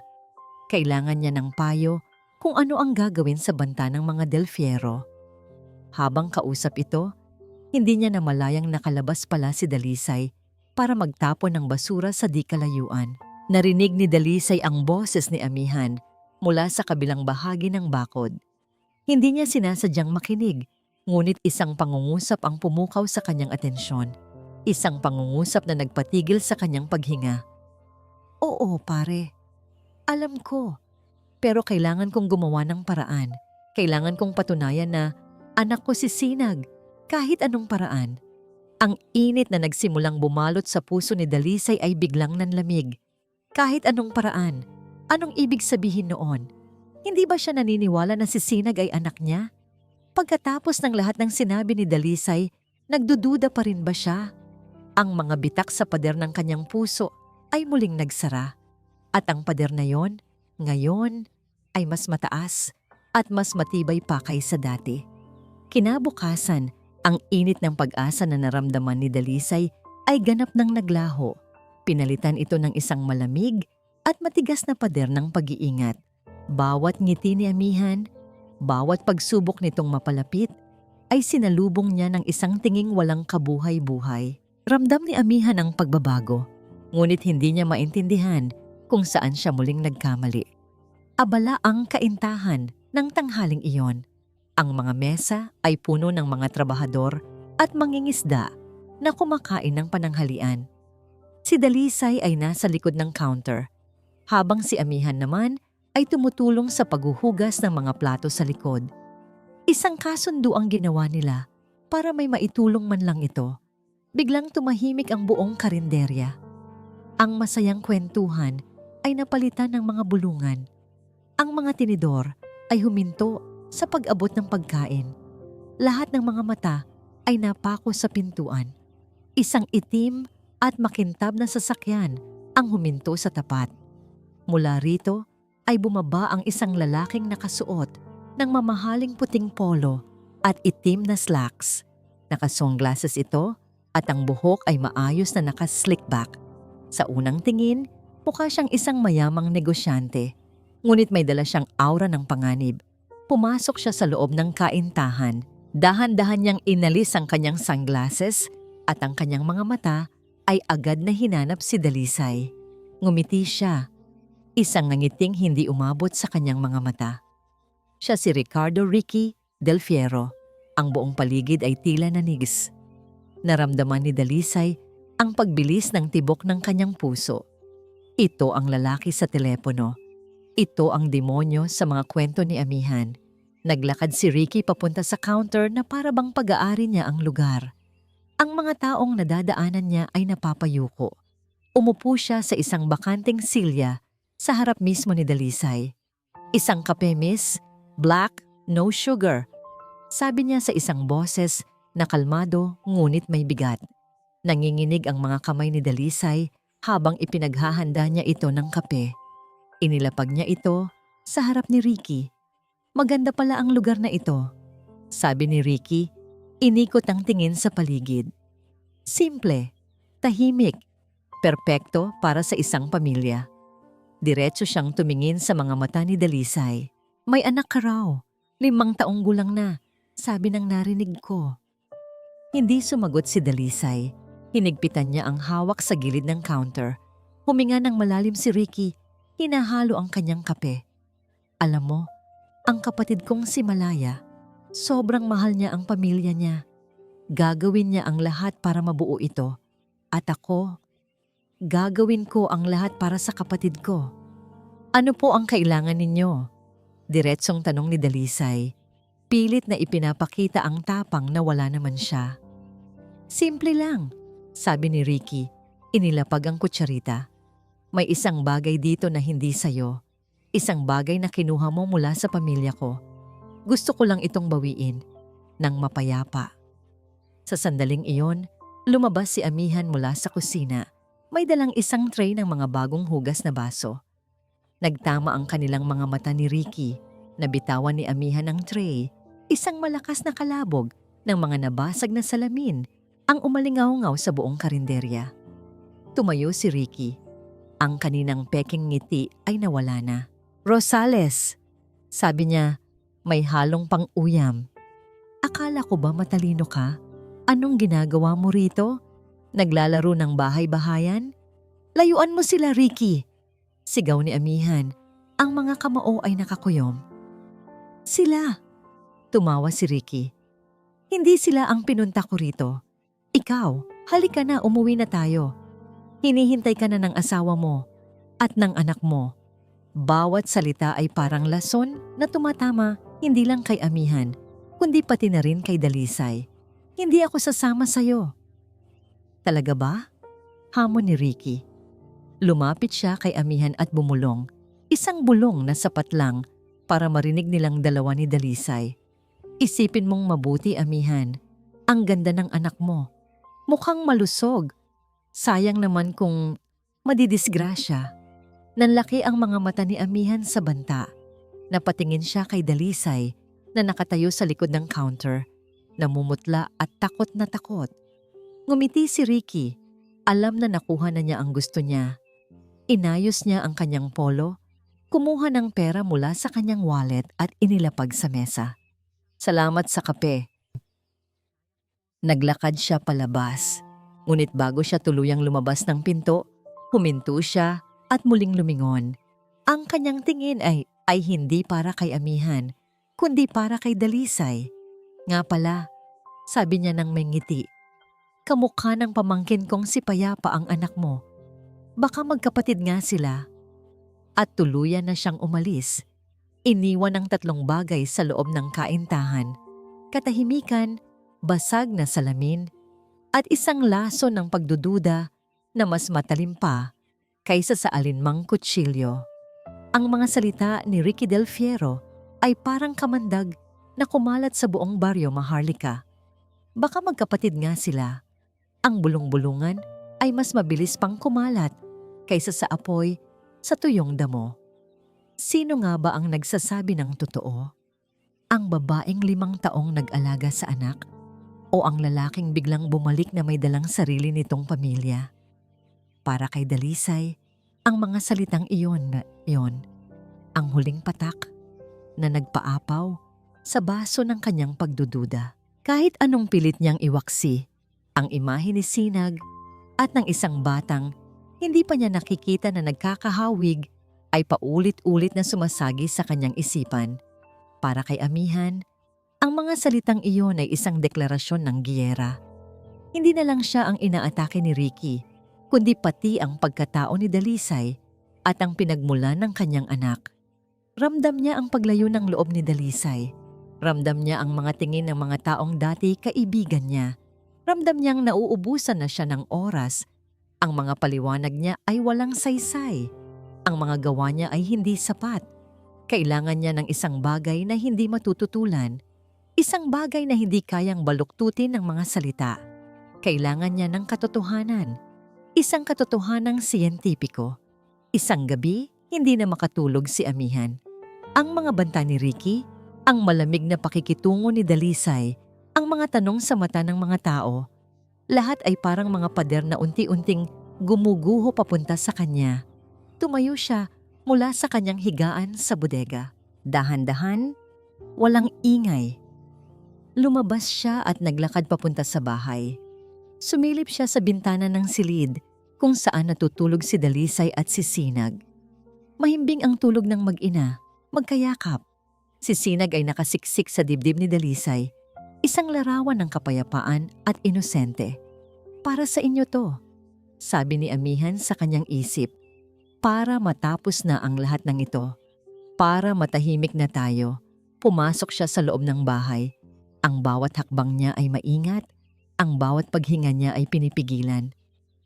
Kailangan niya ng payo kung ano ang gagawin sa banta ng mga Del Fierro. Habang kausap ito, hindi niya namalayang nakalabas pala si Dalisay para magtapon ng basura sa di kalayuan. Narinig ni Dalisay ang boses ni Amihan mula sa kabilang bahagi ng bakod. Hindi niya sinasadyang makinig, ngunit isang pangungusap ang pumukaw sa kanyang atensyon. Isang pangungusap na nagpatigil sa kanyang paghinga. Oo, pare. Alam ko. Pero kailangan kong gumawa ng paraan. Kailangan kong patunayan na anak ko si Sinag, kahit anong paraan. Ang init na nagsimulang bumalot sa puso ni Dalisay ay biglang nanlamig. Kahit anong paraan, anong ibig sabihin noon? Hindi ba siya naniniwala na si Sinag ay anak niya? Pagkatapos ng lahat ng sinabi ni Dalisay, nagdududa pa rin ba siya? Ang mga bitak sa pader ng kanyang puso ay muling nagsara. At ang pader na yon, ngayon, ay mas mataas at mas matibay pa kaysa dati. Kinabukasan, ang init ng pag-asa na naramdaman ni Dalisay ay ganap nang naglaho. Pinalitan ito ng isang malamig at matigas na pader ng pag-iingat. Bawat ngiti ni Amihan, bawat pagsubok nitong mapalapit, ay sinalubong niya ng isang tinging walang kabuhay-buhay. Ramdam ni Amihan ang pagbabago, ngunit hindi niya maintindihan kung saan siya muling nagkamali. Abala ang kaintahan ng tanghaling iyon. Ang mga mesa ay puno ng mga trabahador at mangingisda na kumakain ng pananghalian. Si Dalisay ay nasa likod ng counter, habang si Amihan naman ay tumutulong sa paghuhugas ng mga plato sa likod. Isang kasundo ang ginawa nila para may maitulong man lang ito. Biglang tumahimik ang buong karinderya. Ang masayang kwentuhan ay napalitan ng mga bulungan. Ang mga tinidor ay huminto sa pag-abot ng pagkain. Lahat ng mga mata ay napako sa pintuan. Isang itim at makintab na sasakyan ang huminto sa tapat. Mula rito ay bumaba ang isang lalaking nakasuot ng mamahaling puting polo at itim na slacks. Naka-sunglasses ito at ang buhok ay maayos na naka-slick back. Sa unang tingin, mukha siyang isang mayamang negosyante. Ngunit may dala siyang aura ng panganib. Pumasok siya sa loob ng kaintahan. Dahan-dahan niyang inalis ang kanyang sunglasses at ang kanyang mga mata ay agad na hinanap si Dalisay. Ngumiti siya. Isang ngangiting hindi umabot sa kanyang mga mata. Siya si Ricardo Ricky Del Fierro. Ang buong paligid ay tila nanigis. Naramdaman ni Dalisay ang pagbilis ng tibok ng kanyang puso. Ito ang lalaki sa telepono. Ito ang demonyo sa mga kwento ni Amihan. Naglakad si Ricky papunta sa counter na para bang pag-aari niya ang lugar. Ang mga taong nadadaanan niya ay napapayuko. Umupo siya sa isang bakanting silya sa harap mismo ni Dalisay. Isang kape, miss? Black, no sugar. Sabi niya sa isang boses na kalmado ngunit may bigat. Nanginginig ang mga kamay ni Dalisay habang ipinaghahanda niya ito ng kape. Inilapag niya ito sa harap ni Ricky. Maganda pala ang lugar na ito, sabi ni Ricky. Inikot ang tingin sa paligid. Simple, tahimik, perpekto para sa isang pamilya. Diretso siyang tumingin sa mga mata ni Dalisay. May anak ka raw, 5 taong gulang na, sabi ng narinig ko. Hindi sumagot si Dalisay. Hinigpitan niya ang hawak sa gilid ng counter. Huminga ng malalim si Ricky. Hinahalo ang kanyang kape. Alam mo, ang kapatid kong si Malaya, sobrang mahal niya ang pamilya niya. Gagawin niya ang lahat para mabuo ito. At ako, gagawin ko ang lahat para sa kapatid ko. Ano po ang kailangan ninyo? Diretsong tanong ni Dalisay. Pilit na ipinapakita ang tapang na wala naman siya. Simple lang, sabi ni Ricky. Inilapag ang kutsarita. May isang bagay dito na hindi sayo. Isang bagay na kinuha mo mula sa pamilya ko. Gusto ko lang itong bawiin nang mapayapa. Sa sandaling iyon, lumabas si Amihan mula sa kusina. May dalang isang tray ng mga bagong hugas na baso. Nagtama ang kanilang mga mata ni Ricky. Nabitawan ni Amihan ang tray. Isang malakas na kalabog ng mga nabasag na salamin ang umalingaw-ngaw sa buong karinderya. Tumayo si Ricky. Ang kaninang peking ngiti ay nawala na. Rosales, sabi niya, may halong pang-uyam. Akala ko ba matalino ka? Anong ginagawa mo rito? Naglalaro ng bahay-bahayan? Layuan mo sila, Ricky! Sigaw ni Amihan. Ang mga kamao ay nakakuyom. Sila! Tumawa si Ricky. Hindi sila ang pinunta ko rito. Ikaw, halika na, umuwi na tayo. Hinihintay ka na ng asawa mo at ng anak mo. Bawat salita ay parang lason na tumatama hindi lang kay Amihan, kundi pati na rin kay Dalisay. Hindi ako sasama sa'yo. Talaga ba? Hamon ni Ricky. Lumapit siya kay Amihan at bumulong. Isang bulong na sapat lang para marinig nilang dalawa ni Dalisay. Isipin mong mabuti, Amihan. Ang ganda ng anak mo. Mukhang malusog. Sayang naman kung madidisgrasya. Nanlaki ang mga mata ni Amihan sa banta. Napatingin siya kay Dalisay na nakatayo sa likod ng counter. Namumutla at takot na takot. Ngumiti si Ricky. Alam na nakuha na niya ang gusto niya. Inayos niya ang kanyang polo, kumuha ng pera mula sa kanyang wallet at inilapag sa mesa. Salamat sa kape. Naglakad siya palabas. Ngunit bago siya tuluyang lumabas ng pinto, huminto siya at muling lumingon. Ang kanyang tingin ay hindi para kay Amihan, kundi para kay Dalisay. Nga pala, sabi niya nang may ngiti, kamukha ng pamangkin kong si Payapa ang anak mo. Baka magkapatid nga sila. At tuluyan na siyang umalis. Iniwan ang 3 bagay sa loob ng kaintahan. Katahimikan, basag na salamin, at isang laso ng pagdududa na mas matalim pa kaysa sa alinmang kutsilyo. Ang mga salita ni Ricky Del Fiero ay parang kamandag na kumalat sa buong baryo Maharlika. Baka magkapatid nga sila. Ang bulong-bulungan ay mas mabilis pang kumalat kaysa sa apoy sa tuyong damo. Sino nga ba ang nagsasabi ng totoo? Ang babaeng 5 taong nag-alaga sa anak? O ang lalaking biglang bumalik na may dalang sarili nitong pamilya? Para kay Dalisay, ang mga salitang iyon, ang huling patak na nagpaapaw sa baso ng kanyang pagdududa. Kahit anong pilit niyang iwaksi, ang imahe ni Sinag at ng isang batang hindi pa niya nakikita na nagkakahawig ay paulit-ulit na sumasagi sa kanyang isipan. Para kay Amihan, ang mga salitang iyon ay isang deklarasyon ng giyera. Hindi na lang siya ang inaatake ni Ricky, kundi pati ang pagkatao ni Dalisay at ang pinagmulan ng kanyang anak. Ramdam niya ang paglayo ng loob ni Dalisay. Ramdam niya ang mga tingin ng mga taong dati kaibigan niya. Ramdam niyang nauubusan na siya ng oras. Ang mga paliwanag niya ay walang saysay. Ang mga gawa niya ay hindi sapat. Kailangan niya ng isang bagay na hindi matututulan. Isang bagay na hindi kayang baluktutin ng mga salita. Kailangan niya ng katotohanan. Isang katotohanang siyentipiko. Isang gabi, Hindi na makatulog si Amihan. Ang mga banta ni Ricky, ang malamig na pakikitungo ni Dalisay, ang mga tanong sa mata ng mga tao, lahat ay parang mga pader na unti-unting gumuguho papunta sa kanya. Tumayo siya mula sa kanyang higaan sa bodega. Dahan-dahan, walang ingay. Lumabas siya at naglakad papunta sa bahay. Sumilip siya sa bintana ng silid kung saan natutulog si Dalisay at si Sinag. Mahimbing ang tulog ng mag-ina, magkayakap. Si Sinag ay nakasiksik sa dibdib ni Dalisay, isang larawan ng kapayapaan at inosente. Para sa inyo to, sabi ni Amihan sa kanyang isip. Para matapos na ang lahat ng ito. Para matahimik na tayo. Pumasok siya sa loob ng bahay. Ang bawat hakbang niya ay maingat. Ang bawat paghinga niya ay pinipigilan.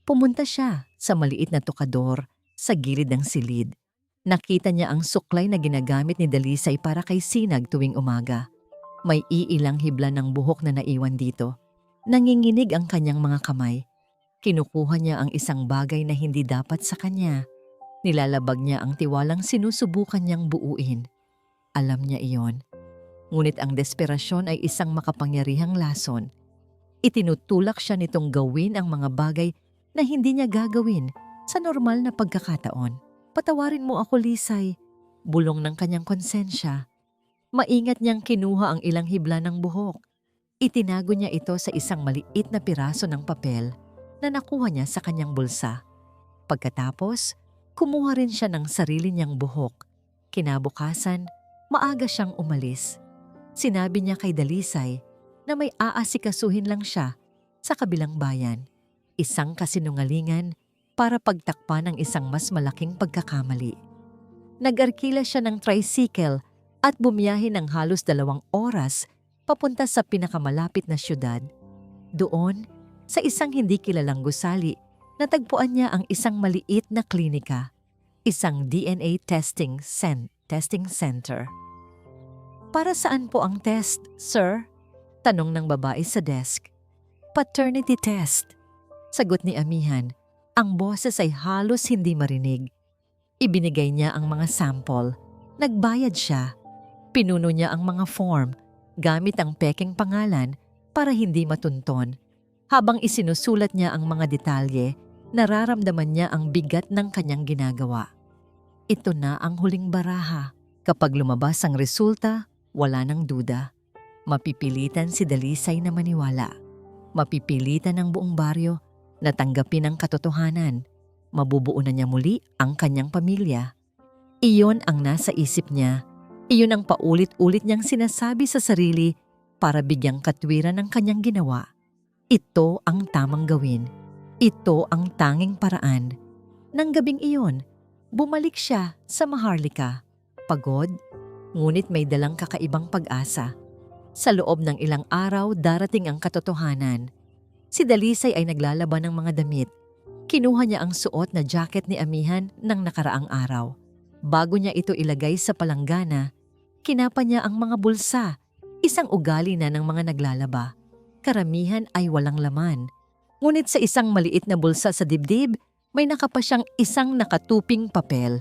Pumunta siya sa maliit na tukador sa gilid ng silid. Nakita niya ang suklay na ginagamit ni Dalisay para kay Sinag tuwing umaga. May iilang hibla ng buhok na naiwan dito. Nanginginig ang kanyang mga kamay. Kinukuha niya ang isang bagay na hindi dapat sa kanya. Nilalabag niya ang tiwalang sinusubukan niyang buuin. Alam niya iyon. Ngunit ang desperasyon ay isang makapangyarihang lason. Itinutulak siya nitong gawin ang mga bagay na hindi niya gagawin sa normal na pagkakataon. Patawarin mo ako, Lisay. Bulong ng kanyang konsensya. Maingat niyang kinuha ang ilang hibla ng buhok. Itinago niya ito sa isang maliit na piraso ng papel na nakuha niya sa kanyang bulsa. Pagkatapos, kumuha rin siya ng sarili niyang buhok. Kinabukasan, maaga siyang umalis. Sinabi niya kay Dalisay na may aasikasuhin lang siya sa kabilang bayan. Isang kasinungalingan para pagtakpan ng isang mas malaking pagkakamali. Nag-arkila siya ng tricycle at bumiyahe ng halos 2 oras papunta sa pinakamalapit na syudad. Doon, sa isang hindi kilalang gusali, natagpuan niya ang isang maliit na klinika, isang DNA testing center. Para saan po ang test, sir? Tanong ng babae sa desk. Paternity test. Sagot ni Amihan. Ang boses ay halos hindi marinig. Ibinigay niya ang mga sample. Nagbayad siya. Pinuno niya ang mga form gamit ang pekeng pangalan para hindi matunton. Habang isinusulat niya ang mga detalye, nararamdaman niya ang bigat ng kanyang ginagawa. Ito na ang huling baraha. Kapag lumabas ang resulta, wala nang duda. Mapipilitan si Dalisay na maniwala. Mapipilitan ng buong baryo na tanggapin ang katotohanan. Mabubuo na niya muli ang kanyang pamilya. Iyon ang nasa isip niya. Iyon ang paulit-ulit niyang sinasabi sa sarili para bigyang katwiran ng kanyang ginawa. Ito ang tamang gawin. Ito ang tanging paraan. Nang gabing iyon, bumalik siya sa Maharlika. Pagod, ngunit may dalang kakaibang pag-asa. Sa loob ng ilang araw, darating ang katotohanan. Si Dalisay ay naglalaban ng mga damit. Kinuha niya ang suot na jacket ni Amihan ng nakaraang araw. Bago niya ito ilagay sa palanggana, kinapa niya ang mga bulsa, isang ugali na ng mga naglalaba. Karamihan ay walang laman. Ngunit sa isang maliit na bulsa sa dibdib, may nakapa siyang isang nakatuping papel.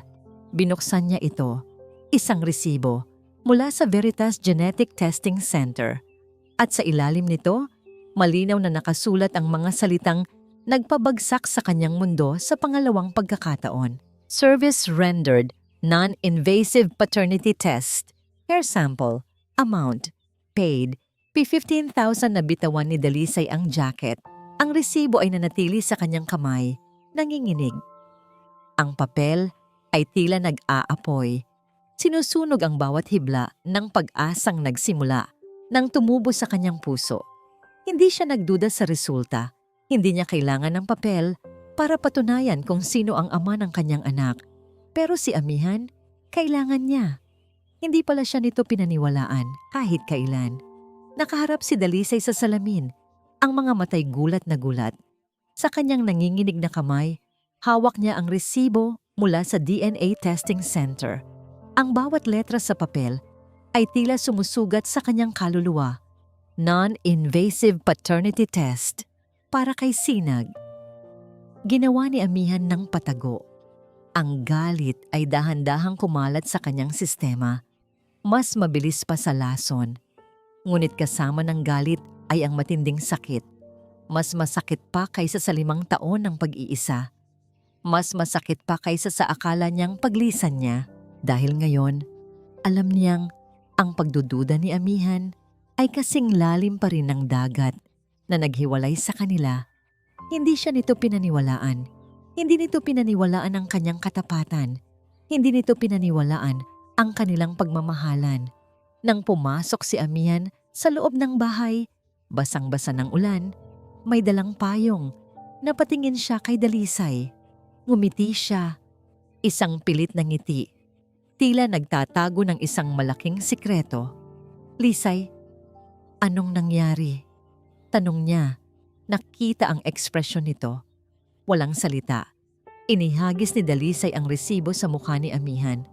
Binuksan niya ito, isang resibo, mula sa Veritas Genetic Testing Center. At sa ilalim nito, malinaw na nakasulat ang mga salitang nagpabagsak sa kanyang mundo sa pangalawang pagkakataon. Service rendered, non-invasive paternity test, hair sample, amount, paid, P15,000 na bitawan ni Dalisay ang jacket. Ang resibo ay nanatili sa kanyang kamay, nanginginig. Ang papel ay tila nag-aapoy. Sinusunog ang bawat hibla ng pag-asang nagsimula nang tumubo sa kanyang puso. Hindi siya nagduda sa resulta. Hindi niya kailangan ng papel para patunayan kung sino ang ama ng kanyang anak. Pero si Amihan, kailangan niya. Hindi pala siya nito pinaniwalaan kahit kailan. Nakaharap si Dalisay sa salamin, ang mga matay gulat na gulat. Sa kanyang nanginginig na kamay, hawak niya ang resibo mula sa DNA Testing Center. Ang bawat letra sa papel ay tila sumusugat sa kanyang kaluluwa. Non-invasive paternity test para kay Sinag. Ginawa ni Amihan ng patago. Ang galit ay dahan-dahang kumalat sa kanyang sistema. Mas mabilis pa sa lason. Ngunit kasama ng galit ay ang matinding sakit. Mas masakit pa kaysa sa 5 taon ng pag-iisa. Mas masakit pa kaysa sa akala niyang paglisan niya. Dahil ngayon, alam niyang ang pagdududa ni Amihan ay kasing lalim pa rin ng dagat na naghiwalay sa kanila. Hindi siya nito pinaniwalaan. Hindi nito pinaniwalaan ang kanyang katapatan. Hindi nito pinaniwalaan ang kanilang pagmamahalan. Nang pumasok si Amihan sa loob ng bahay, basang-basa ng ulan, may dalang payong. Napatingin siya kay Dalisay. Ngumiti siya. Isang pilit na ngiti. Tila nagtatago ng isang malaking sikreto. "Lisay, anong nangyari?" Tanong niya. Nakita ang ekspresyon nito. Walang salita. Inihagis ni Dalisay ang resibo sa mukha ni Amihan.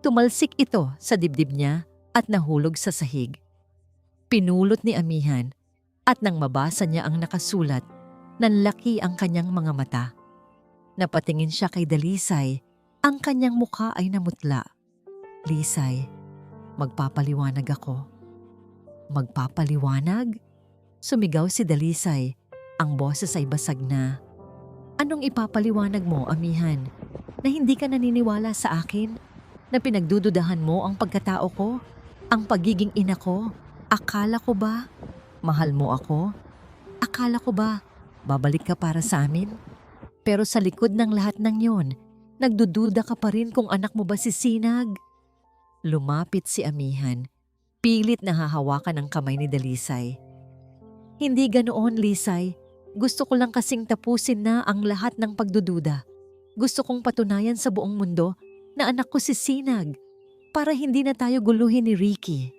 Tumalsik ito sa dibdib niya at nahulog sa sahig. Pinulot ni Amihan at nang mabasa niya ang nakasulat, nanlaki ang kanyang mga mata. Napatingin siya kay Dalisay, ang kanyang mukha ay namutla. "Lisay, magpapaliwanag ako." "Magpapaliwanag?" Sumigaw si Dalisay. Ang boses ay basag na. "Anong ipapaliwanag mo, Amihan? Na hindi ka naniniwala sa akin? Na pinagdududahan mo ang pagkatao ko? Ang pagiging ina ko? Akala ko ba mahal mo ako? Akala ko ba babalik ka para sa amin? Pero sa likod ng lahat ng yon, nagdududa ka pa rin kung anak mo ba si Sinag?" Lumapit si Amihan. Pilit na hahawakan ang kamay ni Dalisay. "Hindi ganoon, Lisay. Gusto ko lang kasing tapusin na ang lahat ng pagdududa. Gusto kong patunayan sa buong mundo na anak ko si Sinag para hindi na tayo guluhin ni Ricky."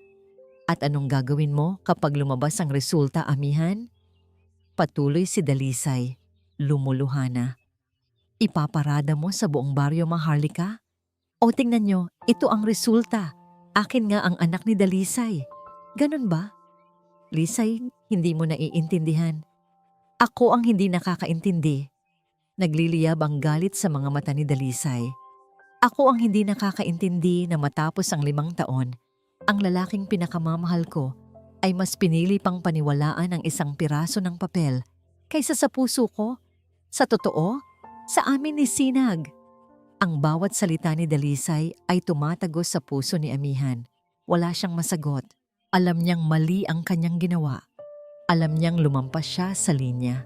"At anong gagawin mo kapag lumabas ang resulta, Amihan?" Patuloy si Dalisay. Lumuluhana. "Ipaparada mo sa buong baryo, Maharlika? O tingnan nyo, ito ang resulta. Akin nga ang anak ni Dalisay. Ganun ba?" "Lisay, hindi mo naiintindihan. Ako ang hindi nakakaintindi." Nagliliyab ang galit sa mga mata ni Dalisay. "Ako ang hindi nakakaintindi na matapos ang 5 taon, ang lalaking pinakamamahal ko ay mas pinili pang paniwalaan ang isang piraso ng papel kaysa sa puso ko. Sa totoo, sa amin ni Sinag." Ang bawat salita ni Dalisay ay tumatagos sa puso ni Amihan. Wala siyang masagot. Alam niyang mali ang kanyang ginawa. Alam niyang lumampas siya sa linya.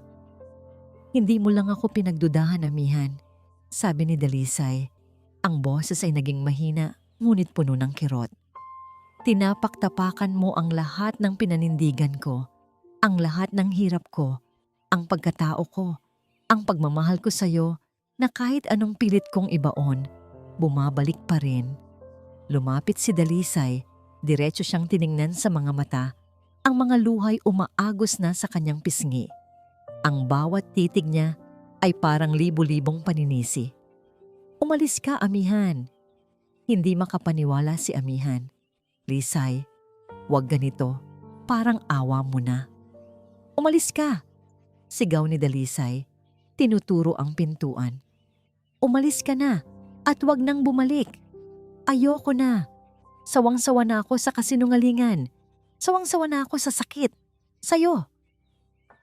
"Hindi mo lang ako pinagdudahan, Amihan," sabi ni Dalisay. Ang boses ay naging mahina, ngunit puno ng kirot. "Tinapak-tapakan mo ang lahat ng pinanindigan ko, ang lahat ng hirap ko, ang pagkatao ko, ang pagmamahal ko sa'yo na kahit anong pilit kong ibaon, bumabalik pa rin." Lumapit si Dalisay, diretso siyang tiningnan sa mga mata. Ang mga luhay umaagos na sa kanyang pisngi. Ang bawat titig niya ay parang libu-libong paninisi. "Umalis ka, Amihan." Hindi makapaniwala si Amihan. "Lisay, wag ganito. Parang awa mo na." "Umalis ka!" sigaw ni Dalisay. Tinuturo ang pintuan. "Umalis ka na at wag nang bumalik. Ayoko na. Sawang-sawa na ako sa kasinungalingan. Sawang-sawa na ako sa sakit. Sa'yo."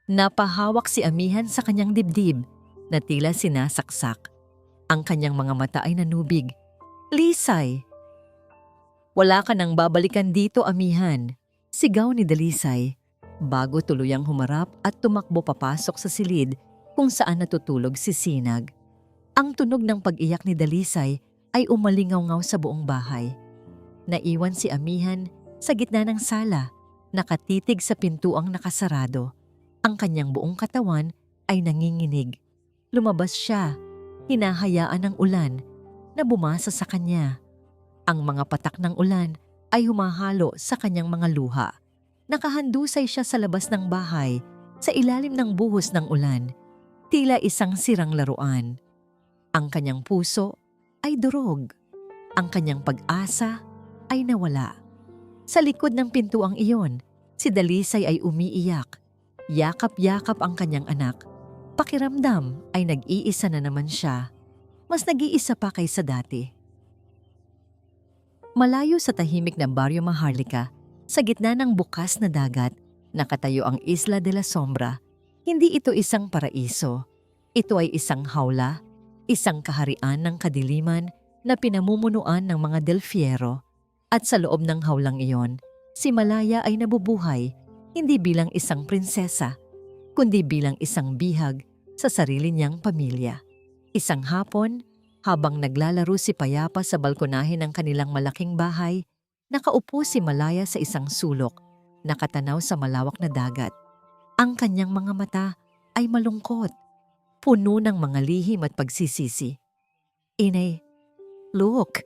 Napahawak si Amihan sa kanyang dibdib na tila sinasaksak. Ang kanyang mga mata ay nanubig. "Lisay! Wala ka nang babalikan dito, Amihan," sigaw ni Dalisay, bago tuluyang humarap at tumakbo papasok sa silid kung saan natutulog si Sinag. Ang tunog ng pag-iyak ni Dalisay ay umalingaw-ngaw sa buong bahay. Naiwan si Amihan sa gitna ng sala, nakatitig sa pintuang nakasarado. Ang kanyang buong katawan ay nanginginig. Lumabas siya, hinahayaan ng ulan na bumasa sa kanya. Ang mga patak ng ulan ay humahalo sa kanyang mga luha. Nakahandusay siya sa labas ng bahay, sa ilalim ng buhos ng ulan, tila isang sirang laruan. Ang kanyang puso ay durog. Ang kanyang pag-asa ay nawala. Sa likod ng pintuang iyon, si Dalisay ay umiiyak. Yakap-yakap ang kanyang anak. Pakiramdam ay nag-iisa na naman siya. mas nag-iisa pa kaysa dati. Malayo sa tahimik na Barrio Maharlika, sa gitna ng bukas na dagat, nakatayo ang Isla de la Sombra. Hindi ito isang paraiso. Ito ay isang hawla, isang kaharian ng kadiliman na pinamumunuan ng mga Del Fierro. At sa loob ng hawlang iyon, si Malaya ay nabubuhay hindi bilang isang prinsesa, kundi bilang isang bihag sa sarili niyang pamilya. Isang hapon, habang naglalaro si Payapa sa balkonahe ng kanilang malaking bahay, nakaupo si Malaya sa isang sulok, nakatanaw sa malawak na dagat. Ang kanyang mga mata ay malungkot, puno ng mga lihim at pagsisisi. "Inay, look,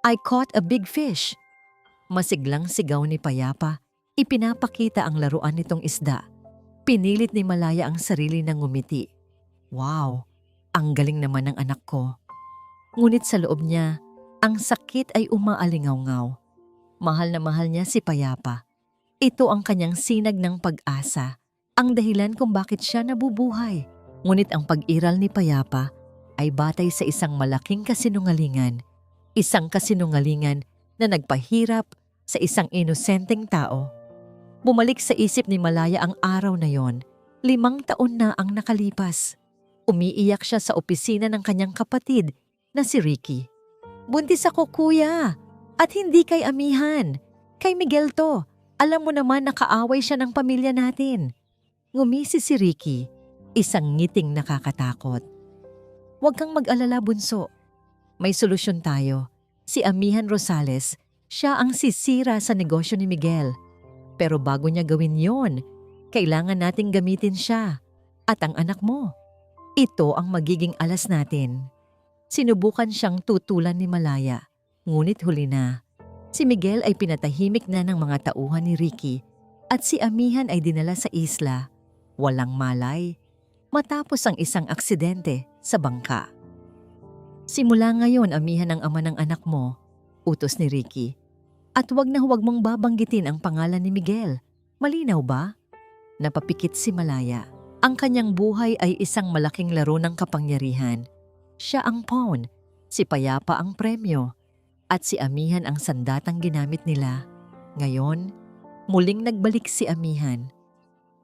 I caught a big fish." Masiglang sigaw ni Payapa, ipinapakita ang laruan nitong isda. Pinilit ni Malaya ang sarili ng ngumiti. "Wow, ang galing naman ng anak ko." Ngunit sa loob niya, ang sakit ay umaalingaw-ngaw. Mahal na mahal niya si Payapa. Ito ang kanyang sinag ng pag-asa, ang dahilan kung bakit siya nabubuhay. Ngunit ang pag-iral ni Payapa ay batay sa isang malaking kasinungalingan. Isang kasinungalingan na nagpahirap sa isang inosenteng tao. Bumalik sa isip ni Malaya ang araw na yon. 5 taon na ang nakalipas. Umiiyak siya sa opisina ng kanyang kapatid na si Ricky. "Buntis ako, kuya, at hindi kay Amihan. Kay Miguel to. Alam mo naman nakaaway siya ng pamilya natin." Ngumisi si Ricky, isang ngiting nakakatakot. "Huwag kang mag-alala, bunso. May solusyon tayo. Si Amihan Rosales, siya ang sisira sa negosyo ni Miguel. Pero bago niya gawin yon, kailangan nating gamitin siya at ang anak mo. Ito ang magiging alas natin." Sinubukan siyang tutulan ni Malaya, ngunit huli na. Si Miguel ay pinatahimik na ng mga tauhan ni Ricky at si Amihan ay dinala sa isla. Walang malay, matapos ang isang aksidente sa bangka. "Simula ngayon, Amihan ang ama ng anak mo," utos ni Ricky. "At huwag na huwag mong babanggitin ang pangalan ni Miguel. Malinaw ba?" Napapikit si Malaya. Ang kanyang buhay ay isang malaking laro ng kapangyarihan. Siya ang pawn, si Payapa ang premyo, at si Amihan ang sandatang ginamit nila. Ngayon, muling nagbalik si Amihan.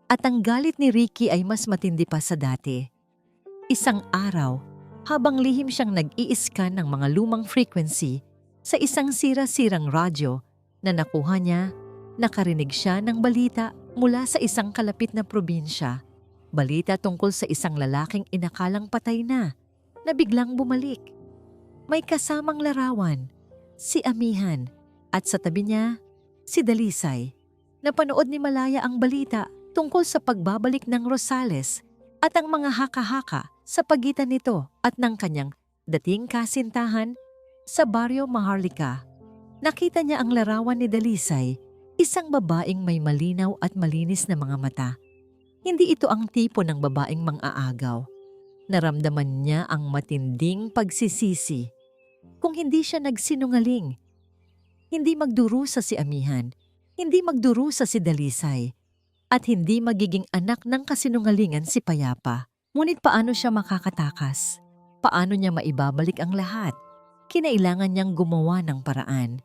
At ang galit ni Ricky ay mas matindi pa sa dati. Isang araw, habang lihim siyang nag-i-scan ng mga lumang frequency sa isang sira-sirang radyo na nakuha niya, nakarinig siya ng balita mula sa isang kalapit na probinsya. Balita tungkol sa isang lalaking inakalang patay na biglang bumalik. May kasamang larawan, si Amihan, at sa tabi niya, si Dalisay. Napanood ni Malaya ang balita tungkol sa pagbabalik ng Rosales at ang mga haka-haka sa pagitan nito at ng kanyang dating kasintahan sa Barrio Maharlika. Nakita niya ang larawan ni Dalisay, isang babaeng may malinaw at malinis na mga mata. Hindi ito ang tipo ng babaeng mang-aagaw. Naramdaman niya ang matinding pagsisisi. Kung hindi siya nagsinungaling, hindi magdurusa si Amihan, hindi magdurusa si Dalisay, at hindi magiging anak ng kasinungalingan si Payapa. Ngunit paano siya makakatakas? Paano niya maibabalik ang lahat? Kinailangan niyang gumawa ng paraan.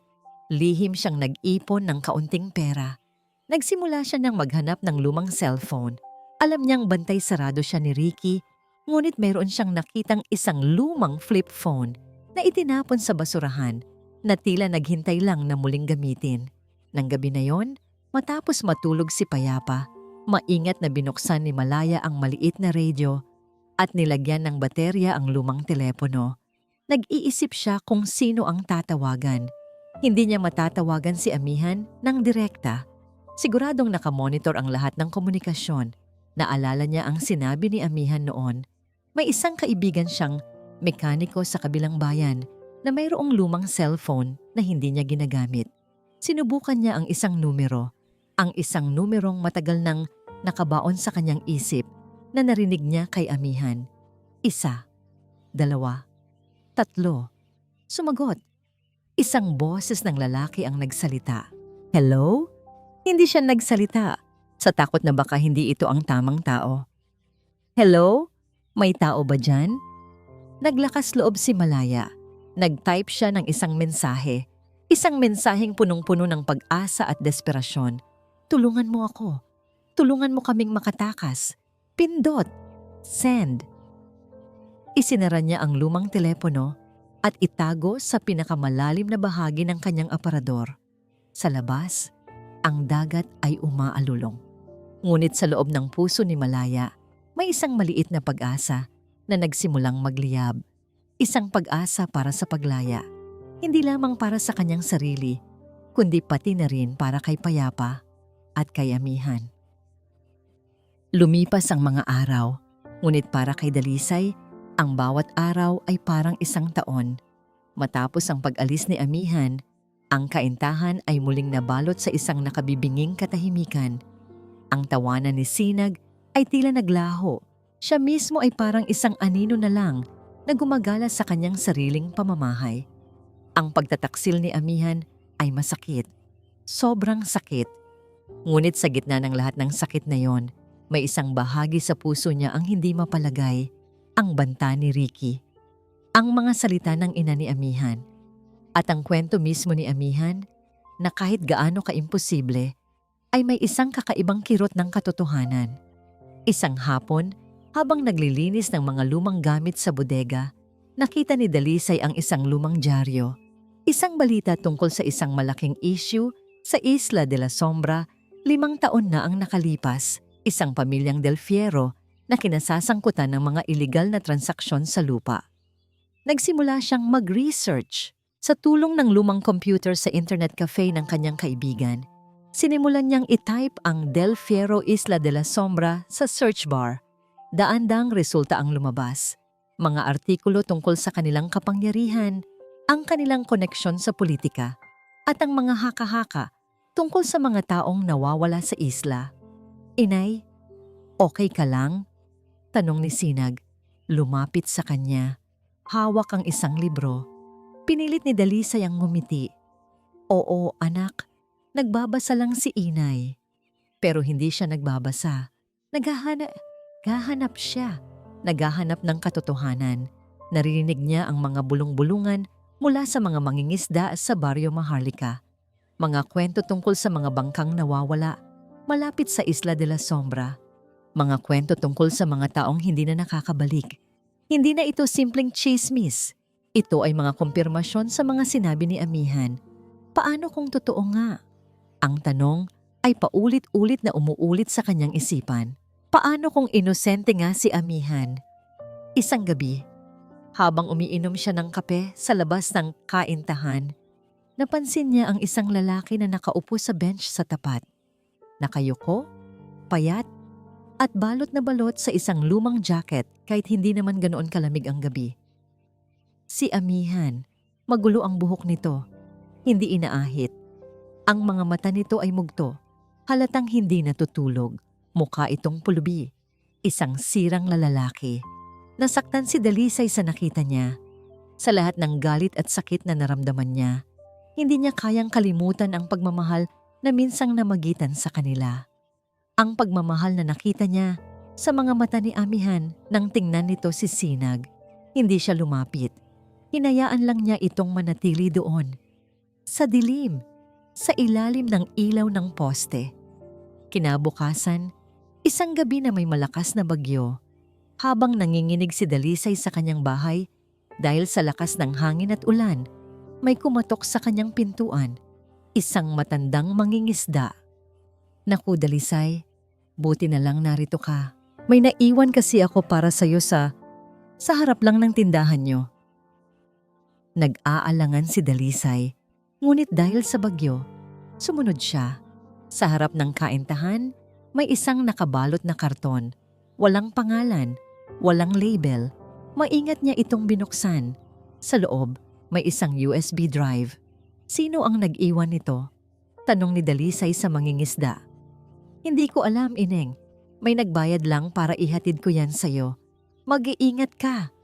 Lihim siyang nag-ipon ng kaunting pera. Nagsimula siya ng maghanap ng lumang cellphone. Alam niyang bantay sarado siya ni Ricky, ngunit mayroon siyang nakitang isang lumang flip phone na itinapon sa basurahan na tila naghintay lang na muling gamitin. Nang gabi na yon, matapos matulog si Payapa, maingat na binuksan ni Malaya ang maliit na radyo at nilagyan ng baterya ang lumang telepono. Nag-iisip siya kung sino ang tatawagan. Hindi niya matatawagan si Amihan ng direkta. Siguradong nakamonitor ang lahat ng komunikasyon. Naalala niya ang sinabi ni Amihan noon. May isang kaibigan siyang mekaniko sa kabilang bayan na mayroong lumang cellphone na hindi niya ginagamit. Sinubukan niya ang isang numero. Ang isang numerong matagal nang nakabaon sa kanyang isip na narinig niya kay Amihan. 1, 2, 3. Sumagot. Isang boses ng lalaki ang nagsalita. "Hello?" Hindi siya nagsalita sa takot na baka hindi ito ang tamang tao. "Hello? May tao ba dyan?" Naglakas loob si Malaya. Nag-type siya ng isang mensahe. Isang mensaheng punong-puno ng pag-asa at desperasyon. Tulungan mo ako. Tulungan mo kaming makatakas. Pindot. Send. Isinara niya ang lumang telepono at itago sa pinakamalalim na bahagi ng kanyang aparador. Sa labas, ang dagat ay umaalulong. Ngunit sa loob ng puso ni Malaya, may isang maliit na pag-asa na nagsimulang magliyab. Isang pag-asa para sa paglaya. Hindi lamang para sa kanyang sarili, kundi pati na rin para kay Payapa at kay Amihan. Lumipas ang mga araw, ngunit para kay Dalisay, ang bawat araw ay parang isang taon. Matapos ang pag-alis ni Amihan, ang kaintahan ay muling nabalot sa isang nakabibinging katahimikan. Ang tawanan ni Sinag ay tila naglaho. Siya mismo ay parang isang anino na lang na gumagala sa kanyang sariling pamamahay. Ang pagtataksil ni Amihan ay masakit. Sobrang sakit. Ngunit sa gitna ng lahat ng sakit na yon, may isang bahagi sa puso niya ang hindi mapalagay, ang banta ni Ricky. Ang mga salita ng ina ni Amihan at ang kwento mismo ni Amihan na kahit gaano kaimposible ay may isang kakaibang kirot ng katotohanan. Isang hapon, habang naglilinis ng mga lumang gamit sa bodega, nakita ni Dalisay ang isang lumang dyaryo. Isang balita tungkol sa isang malaking issue sa Isla de la Sombra, 5 taon na ang nakalipas, isang pamilyang Del Fierro na kinasasangkutan ng mga iligal na transaksyon sa lupa. Nagsimula siyang mag-research sa tulong ng lumang computer sa internet cafe ng kanyang kaibigan. Sinimulan niyang i-type ang Del Fierro Isla de la Sombra sa search bar. Daan-daang resulta ang lumabas. Mga artikulo tungkol sa kanilang kapangyarihan, ang kanilang koneksyon sa politika, at ang mga haka-haka tungkol sa mga taong nawawala sa isla. Inay, okay ka lang? Tanong ni Sinag. Lumapit sa kanya. Hawak ang isang libro. Pinilit ni Dalisay ang ngumiti. Oo, anak. Nagbabasa lang si Inay. Pero hindi siya nagbabasa. Naghahanap siya. Naghahanap ng katotohanan. Narinig niya ang mga bulong-bulungan mula sa mga mangingisda sa Barrio Maharlika. Mga kwento tungkol sa mga bangkang nawawala malapit sa Isla de la Sombra. Mga kwento tungkol sa mga taong hindi na nakakabalik. Hindi na ito simpleng chismis. Ito ay mga kumpirmasyon sa mga sinabi ni Amihan. Paano kung totoo nga? Ang tanong ay paulit-ulit na umuulit sa kanyang isipan. Paano kung inosente nga si Amihan? Isang gabi, habang umiinom siya ng kape sa labas ng kaintahan, napansin niya ang isang lalaki na nakaupo sa bench sa tapat. Nakayuko, payat, at balot na balot sa isang lumang jacket kahit hindi naman ganoon kalamig ang gabi. Si Amihan, magulo ang buhok nito, hindi inaahit. Ang mga mata nito ay mugto, halatang hindi natutulog. Mukha itong pulubi, isang sirang lalaki. Nasaktan si Dalisay sa nakita niya. Sa lahat ng galit at sakit na naramdaman niya, hindi niya kayang kalimutan ang pagmamahal na minsang namagitan sa kanila. Ang pagmamahal na nakita niya sa mga mata ni Amihan nang tingnan nito si Sinag. Hindi siya lumapit. Hinayaan lang niya itong manatili doon. Sa dilim, sa ilalim ng ilaw ng poste. Kinabukasan, isang gabi na may malakas na bagyo. Habang nanginginig si Dalisay sa kanyang bahay, dahil sa lakas ng hangin at ulan, may kumatok sa kanyang pintuan, isang matandang mangingisda. Naku Dalisay, buti na lang narito ka. May naiwan kasi ako para sa'yo sa harap lang ng tindahan nyo. Nag-aalangan si Dalisay, ngunit dahil sa bagyo, sumunod siya. Sa harap ng kaintahan, may isang nakabalot na karton. Walang pangalan, walang label. Maingat niya itong binuksan. Sa loob, may isang USB drive. Sino ang nag-iwan nito? Tanong ni Dalisay sa mangingisda. Hindi ko alam, Ineng. May nagbayad lang para ihatid ko yan sa'yo. Mag-iingat ka.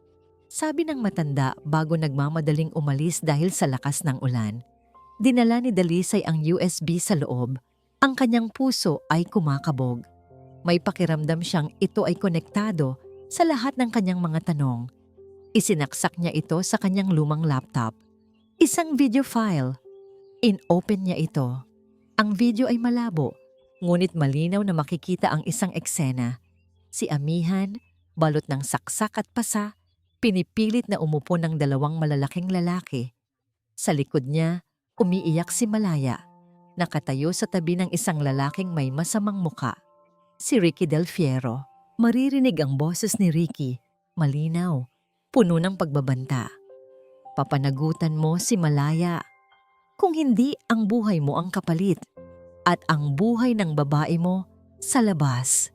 Sabi ng matanda bago nagmamadaling umalis dahil sa lakas ng ulan. Dinala ni Dalisay ang USB sa loob. Ang kanyang puso ay kumakabog. May pakiramdam siyang ito ay konektado sa lahat ng kanyang mga tanong. Isinaksak niya ito sa kanyang lumang laptop. Isang video file. In-open niya ito. Ang video ay malabo, ngunit malinaw na makikita ang isang eksena. Si Amihan, balot ng saksak at pasa, pinipilit na umupo ng dalawang malalaking lalaki. Sa likod niya, umiiyak si Malaya, nakatayo sa tabi ng isang lalaking may masamang muka. Si Ricky Del Fiero. Maririnig ang boses ni Ricky, malinaw, puno ng pagbabanta. Papanagutan mo si Malaya. Kung hindi, ang buhay mo ang kapalit at ang buhay ng babae mo sa labas.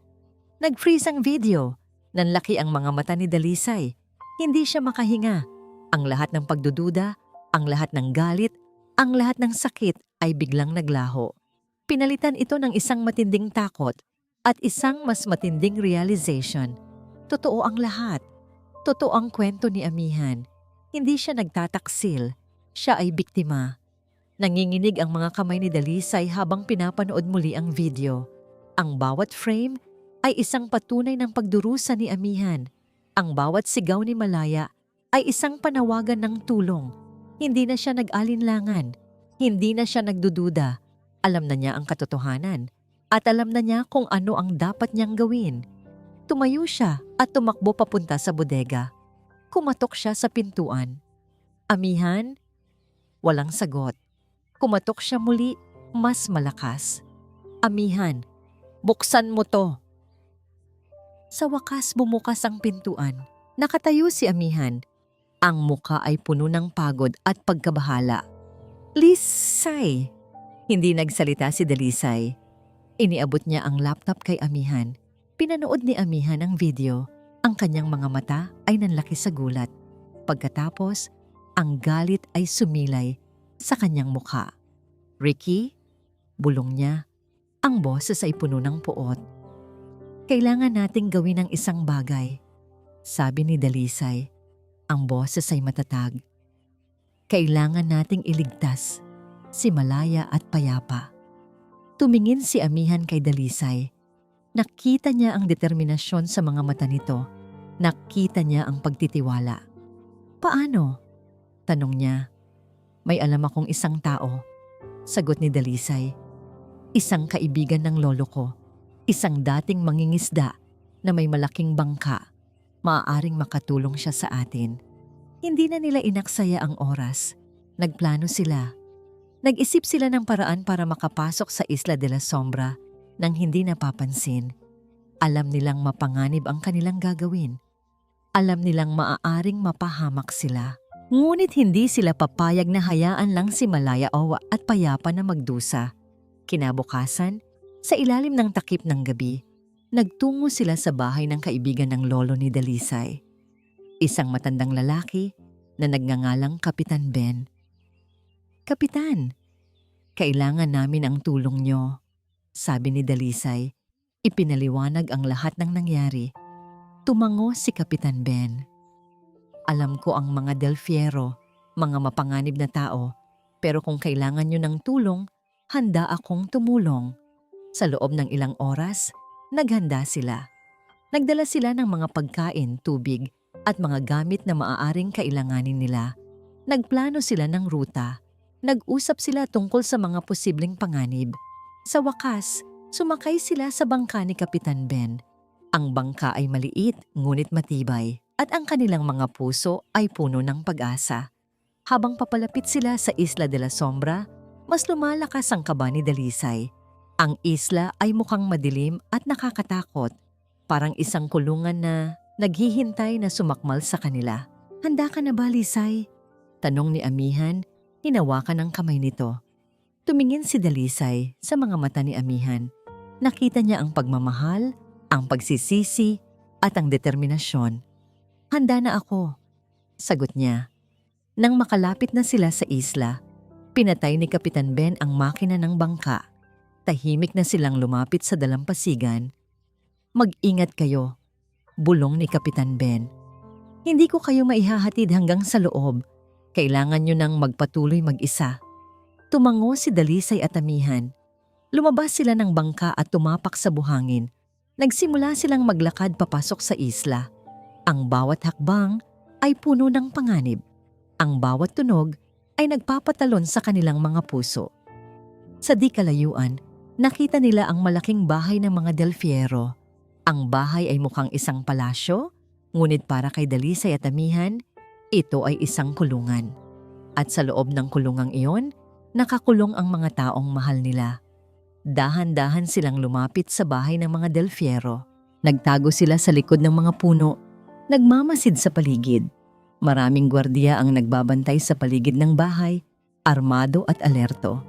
Nag-freeze ang video. Nanlaki ang mga mata ni Dalisay. Hindi siya makahinga. Ang lahat ng pagdududa, ang lahat ng galit, ang lahat ng sakit ay biglang naglaho. Pinalitan ito ng isang matinding takot at isang mas matinding realization. Totoo ang lahat. Totoo ang kwento ni Amihan. Hindi siya nagtataksil. Siya ay biktima. Nanginginig ang mga kamay ni Dalisay habang pinapanood muli ang video. Ang bawat frame ay isang patunay ng pagdurusa ni Amihan. Ang bawat sigaw ni Malaya ay isang panawagan ng tulong. Hindi na siya nag-alinlangan. Hindi na siya nagdududa. Alam na niya ang katotohanan at alam na niya kung ano ang dapat niyang gawin. Tumayo siya at tumakbo papunta sa bodega. Kumatok siya sa pintuan. Amihan? Walang sagot. Kumatok siya muli, mas malakas. Amihan, buksan mo to. Sa wakas bumukas ang pintuan. Nakatayo si Amihan. Ang muka ay puno ng pagod at pagkabahala. Lisay! Hindi nagsalita si Dalisay. Iniabot niya ang laptop kay Amihan. Pinanood ni Amihan ang video. Ang kanyang mga mata ay nanlaki sa gulat. Pagkatapos, ang galit ay sumilay sa kanyang mukha. Ricky? Bulong niya. Ang boses ay puno ng puot. Kailangan nating gawin ang isang bagay. Sabi ni Dalisay. Ang boses ay matatag. Kailangan nating iligtas si Malaya at Payapa. Tumingin si Amihan kay Dalisay. Nakita niya ang determinasyon sa mga mata nito. Nakita niya ang pagtitiwala. Paano? Tanong niya. May alam akong isang tao. Sagot ni Dalisay. Isang kaibigan ng lolo ko. Isang dating mangingisda na may malaking bangka. Maaaring makatulong siya sa atin. Hindi na nila inaksaya ang oras. Nagplano sila. Nag-isip sila ng paraan para makapasok sa Isla de la Sombra nang hindi napapansin. Alam nilang mapanganib ang kanilang gagawin. Alam nilang maaaring mapahamak sila. Ngunit hindi sila papayag na hayaan lang si Malaya at Payapa na magdusa. Kinabukasan, sa ilalim ng takip ng gabi, nagtungo sila sa bahay ng kaibigan ng lolo ni Dalisay. Isang matandang lalaki na nagngangalang Kapitan Ben. Kapitan, kailangan namin ang tulong niyo, sabi ni Dalisay. Ipinaliwanag ang lahat ng nangyari. Tumango si Kapitan Ben. Alam ko ang mga Del Fiero, mga mapanganib na tao, pero kung kailangan niyo ng tulong, handa akong tumulong. Sa loob ng ilang oras, naghanda sila. Nagdala sila ng mga pagkain, tubig, at mga gamit na maaaring kailanganin nila. Nagplano sila ng ruta. Nag-usap sila tungkol sa mga posibleng panganib. Sa wakas, sumakay sila sa bangka ni Kapitan Ben. Ang bangka ay maliit ngunit matibay at ang kanilang mga puso ay puno ng pag-asa. Habang papalapit sila sa Isla de la Sombra, mas lumalakas ang kaba ni Dalisay. Ang isla ay mukhang madilim at nakakatakot. Parang isang kulungan na naghihintay na sumakmal sa kanila. Handa ka na ba, Lisay? Tanong ni Amihan, hinawakan ang kamay nito. Tumingin si Dalisay sa mga mata ni Amihan. Nakita niya ang pagmamahal, ang pagsisisi, at ang determinasyon. Handa na ako, sagot niya. Nang makalapit na sila sa isla, pinatay ni Kapitan Ben ang makina ng bangka. Tahimik na silang lumapit sa dalampasigan. Mag-ingat kayo, bulong ni Kapitan Ben. Hindi ko kayo maihahatid hanggang sa loob. Kailangan nyo nang magpatuloy mag-isa. Tumango si Dalisay at Amihan. Lumabas sila ng bangka at tumapak sa buhangin. Nagsimula silang maglakad papasok sa isla. Ang bawat hakbang ay puno ng panganib. Ang bawat tunog ay nagpapatalon sa kanilang mga puso. Sa di kalayuan, nakita nila ang malaking bahay ng mga Del Fierro. Ang bahay ay mukhang isang palasyo, ngunit para kay Dalisay at Amihan, ito ay isang kulungan. At sa loob ng kulungang iyon, nakakulong ang mga taong mahal nila. Dahan-dahan silang lumapit sa bahay ng mga Del Fierro. Nagtago sila sa likod ng mga puno, nagmamasid sa paligid. Maraming gwardiya ang nagbabantay sa paligid ng bahay, armado at alerto.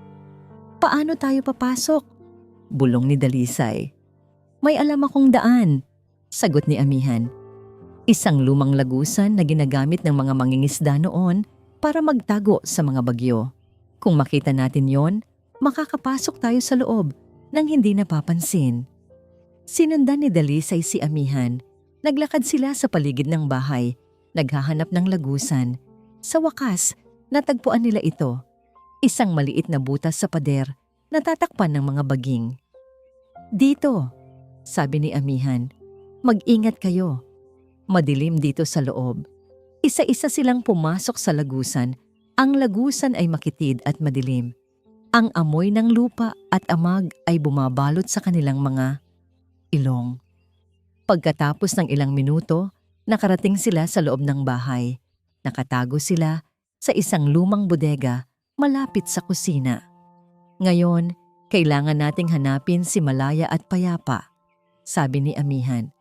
"Paano tayo papasok?" bulong ni Dalisay. "May alam akong daan," sagot ni Amihan. Isang lumang lagusan na ginagamit ng mga mangingisda noon para magtago sa mga bagyo. Kung makita natin yon, makakapasok tayo sa loob nang hindi napapansin. Sinundan ni Dalisay si Amihan. Naglakad sila sa paligid ng bahay, naghahanap ng lagusan. Sa wakas, natagpuan nila ito. Isang maliit na butas sa pader na tatakpan ng mga baging. "Dito," sabi ni Amihan. "Mag-ingat kayo. Madilim dito sa loob." Isa-isa silang pumasok sa lagusan. Ang lagusan ay makitid at madilim. Ang amoy ng lupa at amag ay bumabalot sa kanilang mga ilong. Pagkatapos ng ilang minuto, nakarating sila sa loob ng bahay. Nakatago sila sa isang lumang bodega malapit sa kusina. "Ngayon, kailangan nating hanapin si Malaya at Payapa," sabi ni Amihan.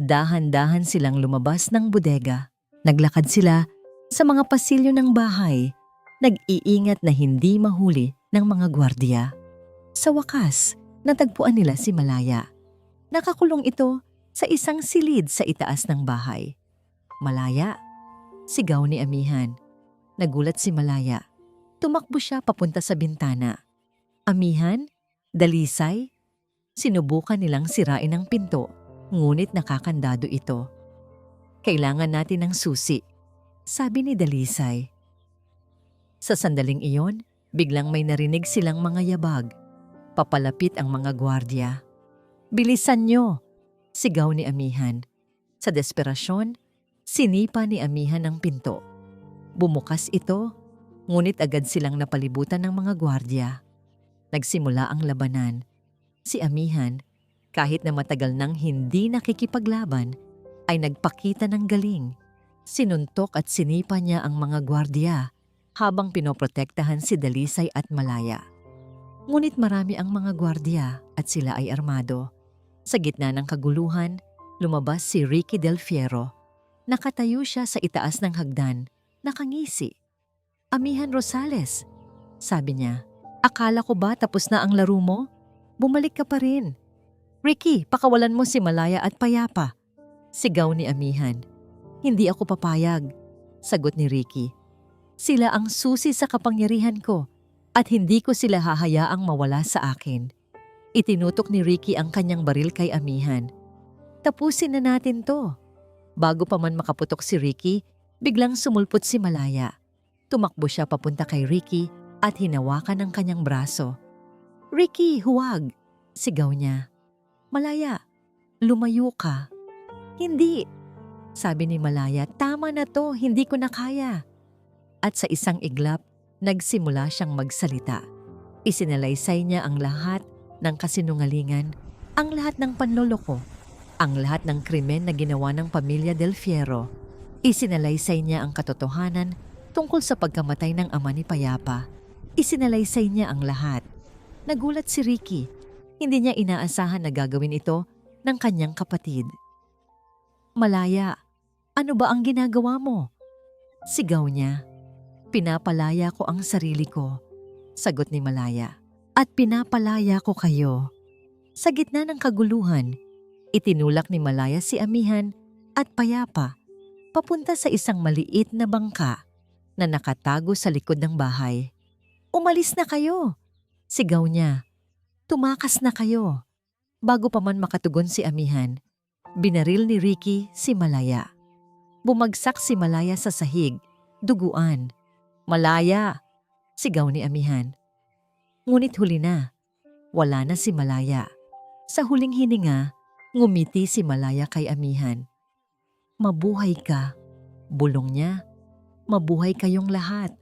Dahan-dahan silang lumabas ng bodega. Naglakad sila sa mga pasilyo ng bahay, nag-iingat na hindi mahuli ng mga gwardiya. Sa wakas, natagpuan nila si Malaya. Nakakulong ito sa isang silid sa itaas ng bahay. "Malaya!" sigaw ni Amihan. Nagulat si Malaya. Tumakbo siya papunta sa bintana. "Amihan? Dalisay?" Sinubukan nilang sirain ang pinto, ngunit nakakandado ito. "Kailangan natin ng susi," sabi ni Dalisay. Sa sandaling iyon, biglang may narinig silang mga yabag. Papalapit ang mga gwardiya. "Bilisan nyo!" sigaw ni Amihan. Sa desperasyon, sinipa ni Amihan ang pinto. Bumukas ito, ngunit agad silang napalibutan ng mga gwardiya. Nagsimula ang labanan. Si Amihan, kahit na matagal nang hindi nakikipaglaban, ay nagpakita ng galing. Sinuntok at sinipa niya ang mga gwardiya habang pinoprotektahan si Dalisay at Malaya. Ngunit marami ang mga gwardiya at sila ay armado. Sa gitna ng kaguluhan, lumabas si Ricky Del Fierro. Nakatayo siya sa itaas ng hagdan, nakangisi. "Amihan Rosales," sabi niya. "Akala ko ba tapos na ang laro mo? Bumalik ka pa rin." "Ricky, pakawalan mo si Malaya at Payapa," sigaw ni Amihan. "Hindi ako papayag," sagot ni Ricky. "Sila ang susi sa kapangyarihan ko at hindi ko sila hahayaang mawala sa akin." Itinutok ni Ricky ang kanyang baril kay Amihan. "Tapusin na natin to." Bago pa man makaputok si Ricky, biglang sumulpot si Malaya. Tumakbo siya papunta kay Ricky at hinawakan ang kanyang braso. "Ricky, huwag!" sigaw niya. "Malaya, lumayo ka." "Hindi," sabi ni Malaya. "Tama na to, hindi ko na kaya." At sa isang iglap, nagsimula siyang magsalita. Isinalaysay niya ang lahat ng kasinungalingan, ang lahat ng panloloko, ang lahat ng krimen na ginawa ng pamilya Del Fierro. Isinalaysay niya ang katotohanan tungkol sa pagkamatay ng ama ni Payapa. Isinalaysay niya ang lahat. Nagulat si Ricky. Hindi niya inaasahan na gagawin ito ng kanyang kapatid. "Malaya, ano ba ang ginagawa mo?" sigaw niya. "Pinapalaya ko ang sarili ko," sagot ni Malaya. "At pinapalaya ko kayo." Sa gitna ng kaguluhan, itinulak ni Malaya si Amihan at Payapa papunta sa isang maliit na bangka na nakatago sa likod ng bahay. "Umalis na kayo!" sigaw niya. "Tumakas na kayo!" Bago pa man makatugon si Amihan, binaril ni Ricky si Malaya. Bumagsak si Malaya sa sahig, duguan. "Malaya!" sigaw ni Amihan. Ngunit huli na. Wala na si Malaya. Sa huling hininga, ngumiti si Malaya kay Amihan. "Mabuhay ka. Bulong niya, mabuhay kayong lahat.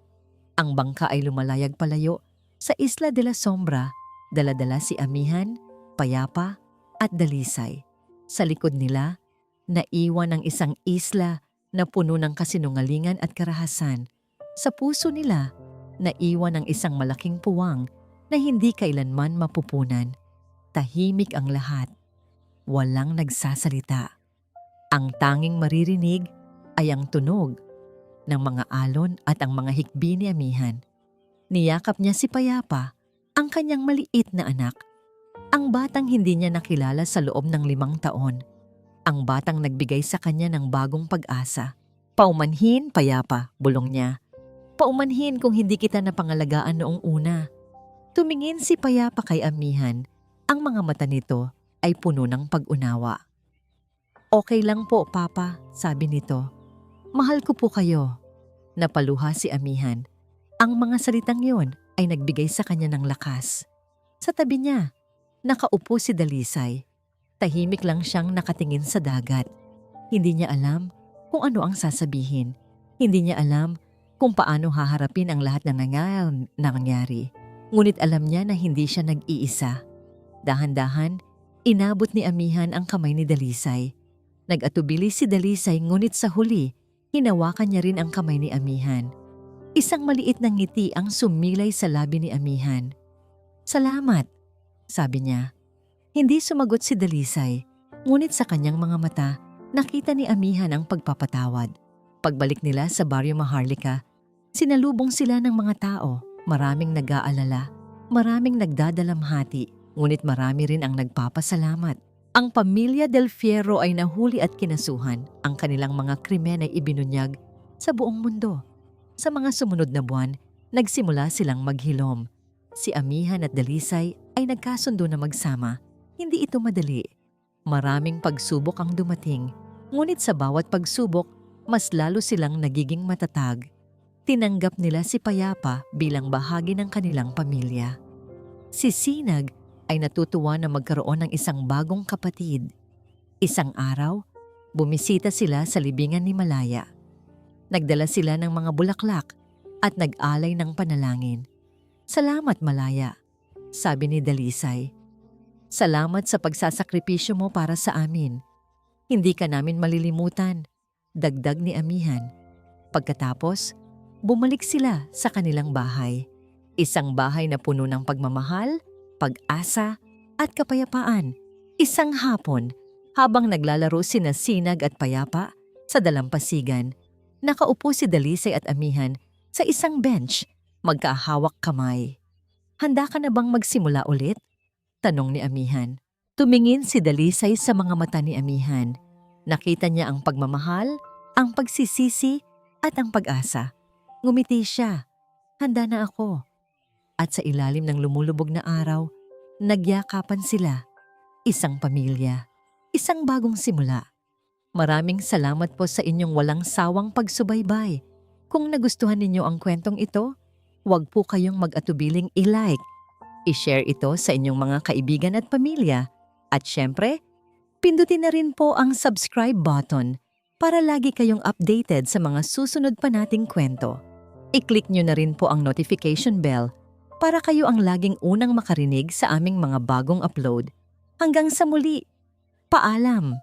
Ang bangka ay lumalayag palayo sa Isla de la Sombra, dala-dala si Amihan, Payapa at Dalisay. Sa likod nila, naiwan ang isang isla na puno ng kasinungalingan at karahasan. Sa puso nila, naiwan ang isang malaking puwang na hindi kailanman mapupunan. Tahimik ang lahat. Walang nagsasalita. Ang tanging maririnig ay ang tunog ng mga alon at ang mga hikbi ni Amihan. Niyakap niya si Payapa, ang kanyang maliit na anak. Ang batang hindi niya nakilala sa loob ng 5 taon. Ang batang nagbigay sa kanya ng bagong pag-asa. Paumanhin, Payapa, bulong niya. Paumanhin kung hindi kita napangalagaan noong una. Tumingin si Payapa kay Amihan. Ang mga mata nito ay puno ng pag-unawa. Okay lang po, Papa, sabi nito. Mahal ko po kayo. Napaluha si Amihan. Ang mga salitang yon ay nagbigay sa kanya ng lakas. Sa tabi niya, nakaupo si Dalisay. Tahimik lang siyang nakatingin sa dagat. Hindi niya alam kung ano ang sasabihin. Hindi niya alam kung paano haharapin ang lahat ng nangyari. Ngunit alam niya na hindi siya nag-iisa. Dahan-dahan, inabot ni Amihan ang kamay ni Dalisay. Nag-atubili si Dalisay ngunit sa huli, hinawakan niya rin ang kamay ni Amihan. Isang maliit na ngiti ang sumilay sa labi ni Amihan. Salamat, sabi niya. Hindi sumagot si Dalisay, ngunit sa kanyang mga mata, nakita ni Amihan ang pagpapatawad. Pagbalik nila sa Barrio Maharlika, sinalubong sila ng mga tao. Maraming nag-aalala, maraming nagdadalamhati, ngunit marami rin ang nagpapasalamat. Ang pamilya Del Fierro ay nahuli at kinasuhan. Ang kanilang mga krimen ay ibinunyag sa buong mundo. Sa mga sumunod na buwan, nagsimula silang maghilom. Si Amihan at Dalisay ay nagkasundo na magsama. Hindi ito madali. Maraming pagsubok ang dumating, ngunit sa bawat pagsubok, mas lalo silang nagiging matatag. Tinanggap nila si Payapa bilang bahagi ng kanilang pamilya. Si Sinag ay natutuwa na magkaroon ng isang bagong kapatid. Isang araw, bumisita sila sa libingan ni Malaya. Nagdala sila ng mga bulaklak at nag-alay ng panalangin. Salamat, Malaya, sabi ni Dalisay. Salamat sa pagsasakripisyo mo para sa amin. Hindi ka namin malilimutan, dagdag ni Amihan. Pagkatapos, bumalik sila sa kanilang bahay. Isang bahay na puno ng pagmamahal, pag-asa at kapayapaan. Isang hapon, habang naglalaro sina Sinag at Payapa sa dalampasigan, nakaupo si Dalisay at Amihan sa isang bench, magkahawak kamay. Handa ka na bang magsimula ulit? Tanong ni Amihan. Tumingin si Dalisay sa mga mata ni Amihan. Nakita niya ang pagmamahal, ang pagsisisi at ang pag-asa. Ngumiti siya. Handa na ako. At sa ilalim ng lumulubog na araw, nagyakapan sila. Isang pamilya. Isang bagong simula. Maraming salamat po sa inyong walang sawang pagsubaybay. Kung nagustuhan ninyo ang kwentong ito, huwag po kayong mag-atubiling i-like. I-share ito sa inyong mga kaibigan at pamilya. At syempre, pindutin na rin po ang subscribe button para lagi kayong updated sa mga susunod pa nating kwento. I-click nyo na rin po ang notification bell para kayo ang laging unang makarinig sa aming mga bagong upload. Hanggang sa muli, paalam!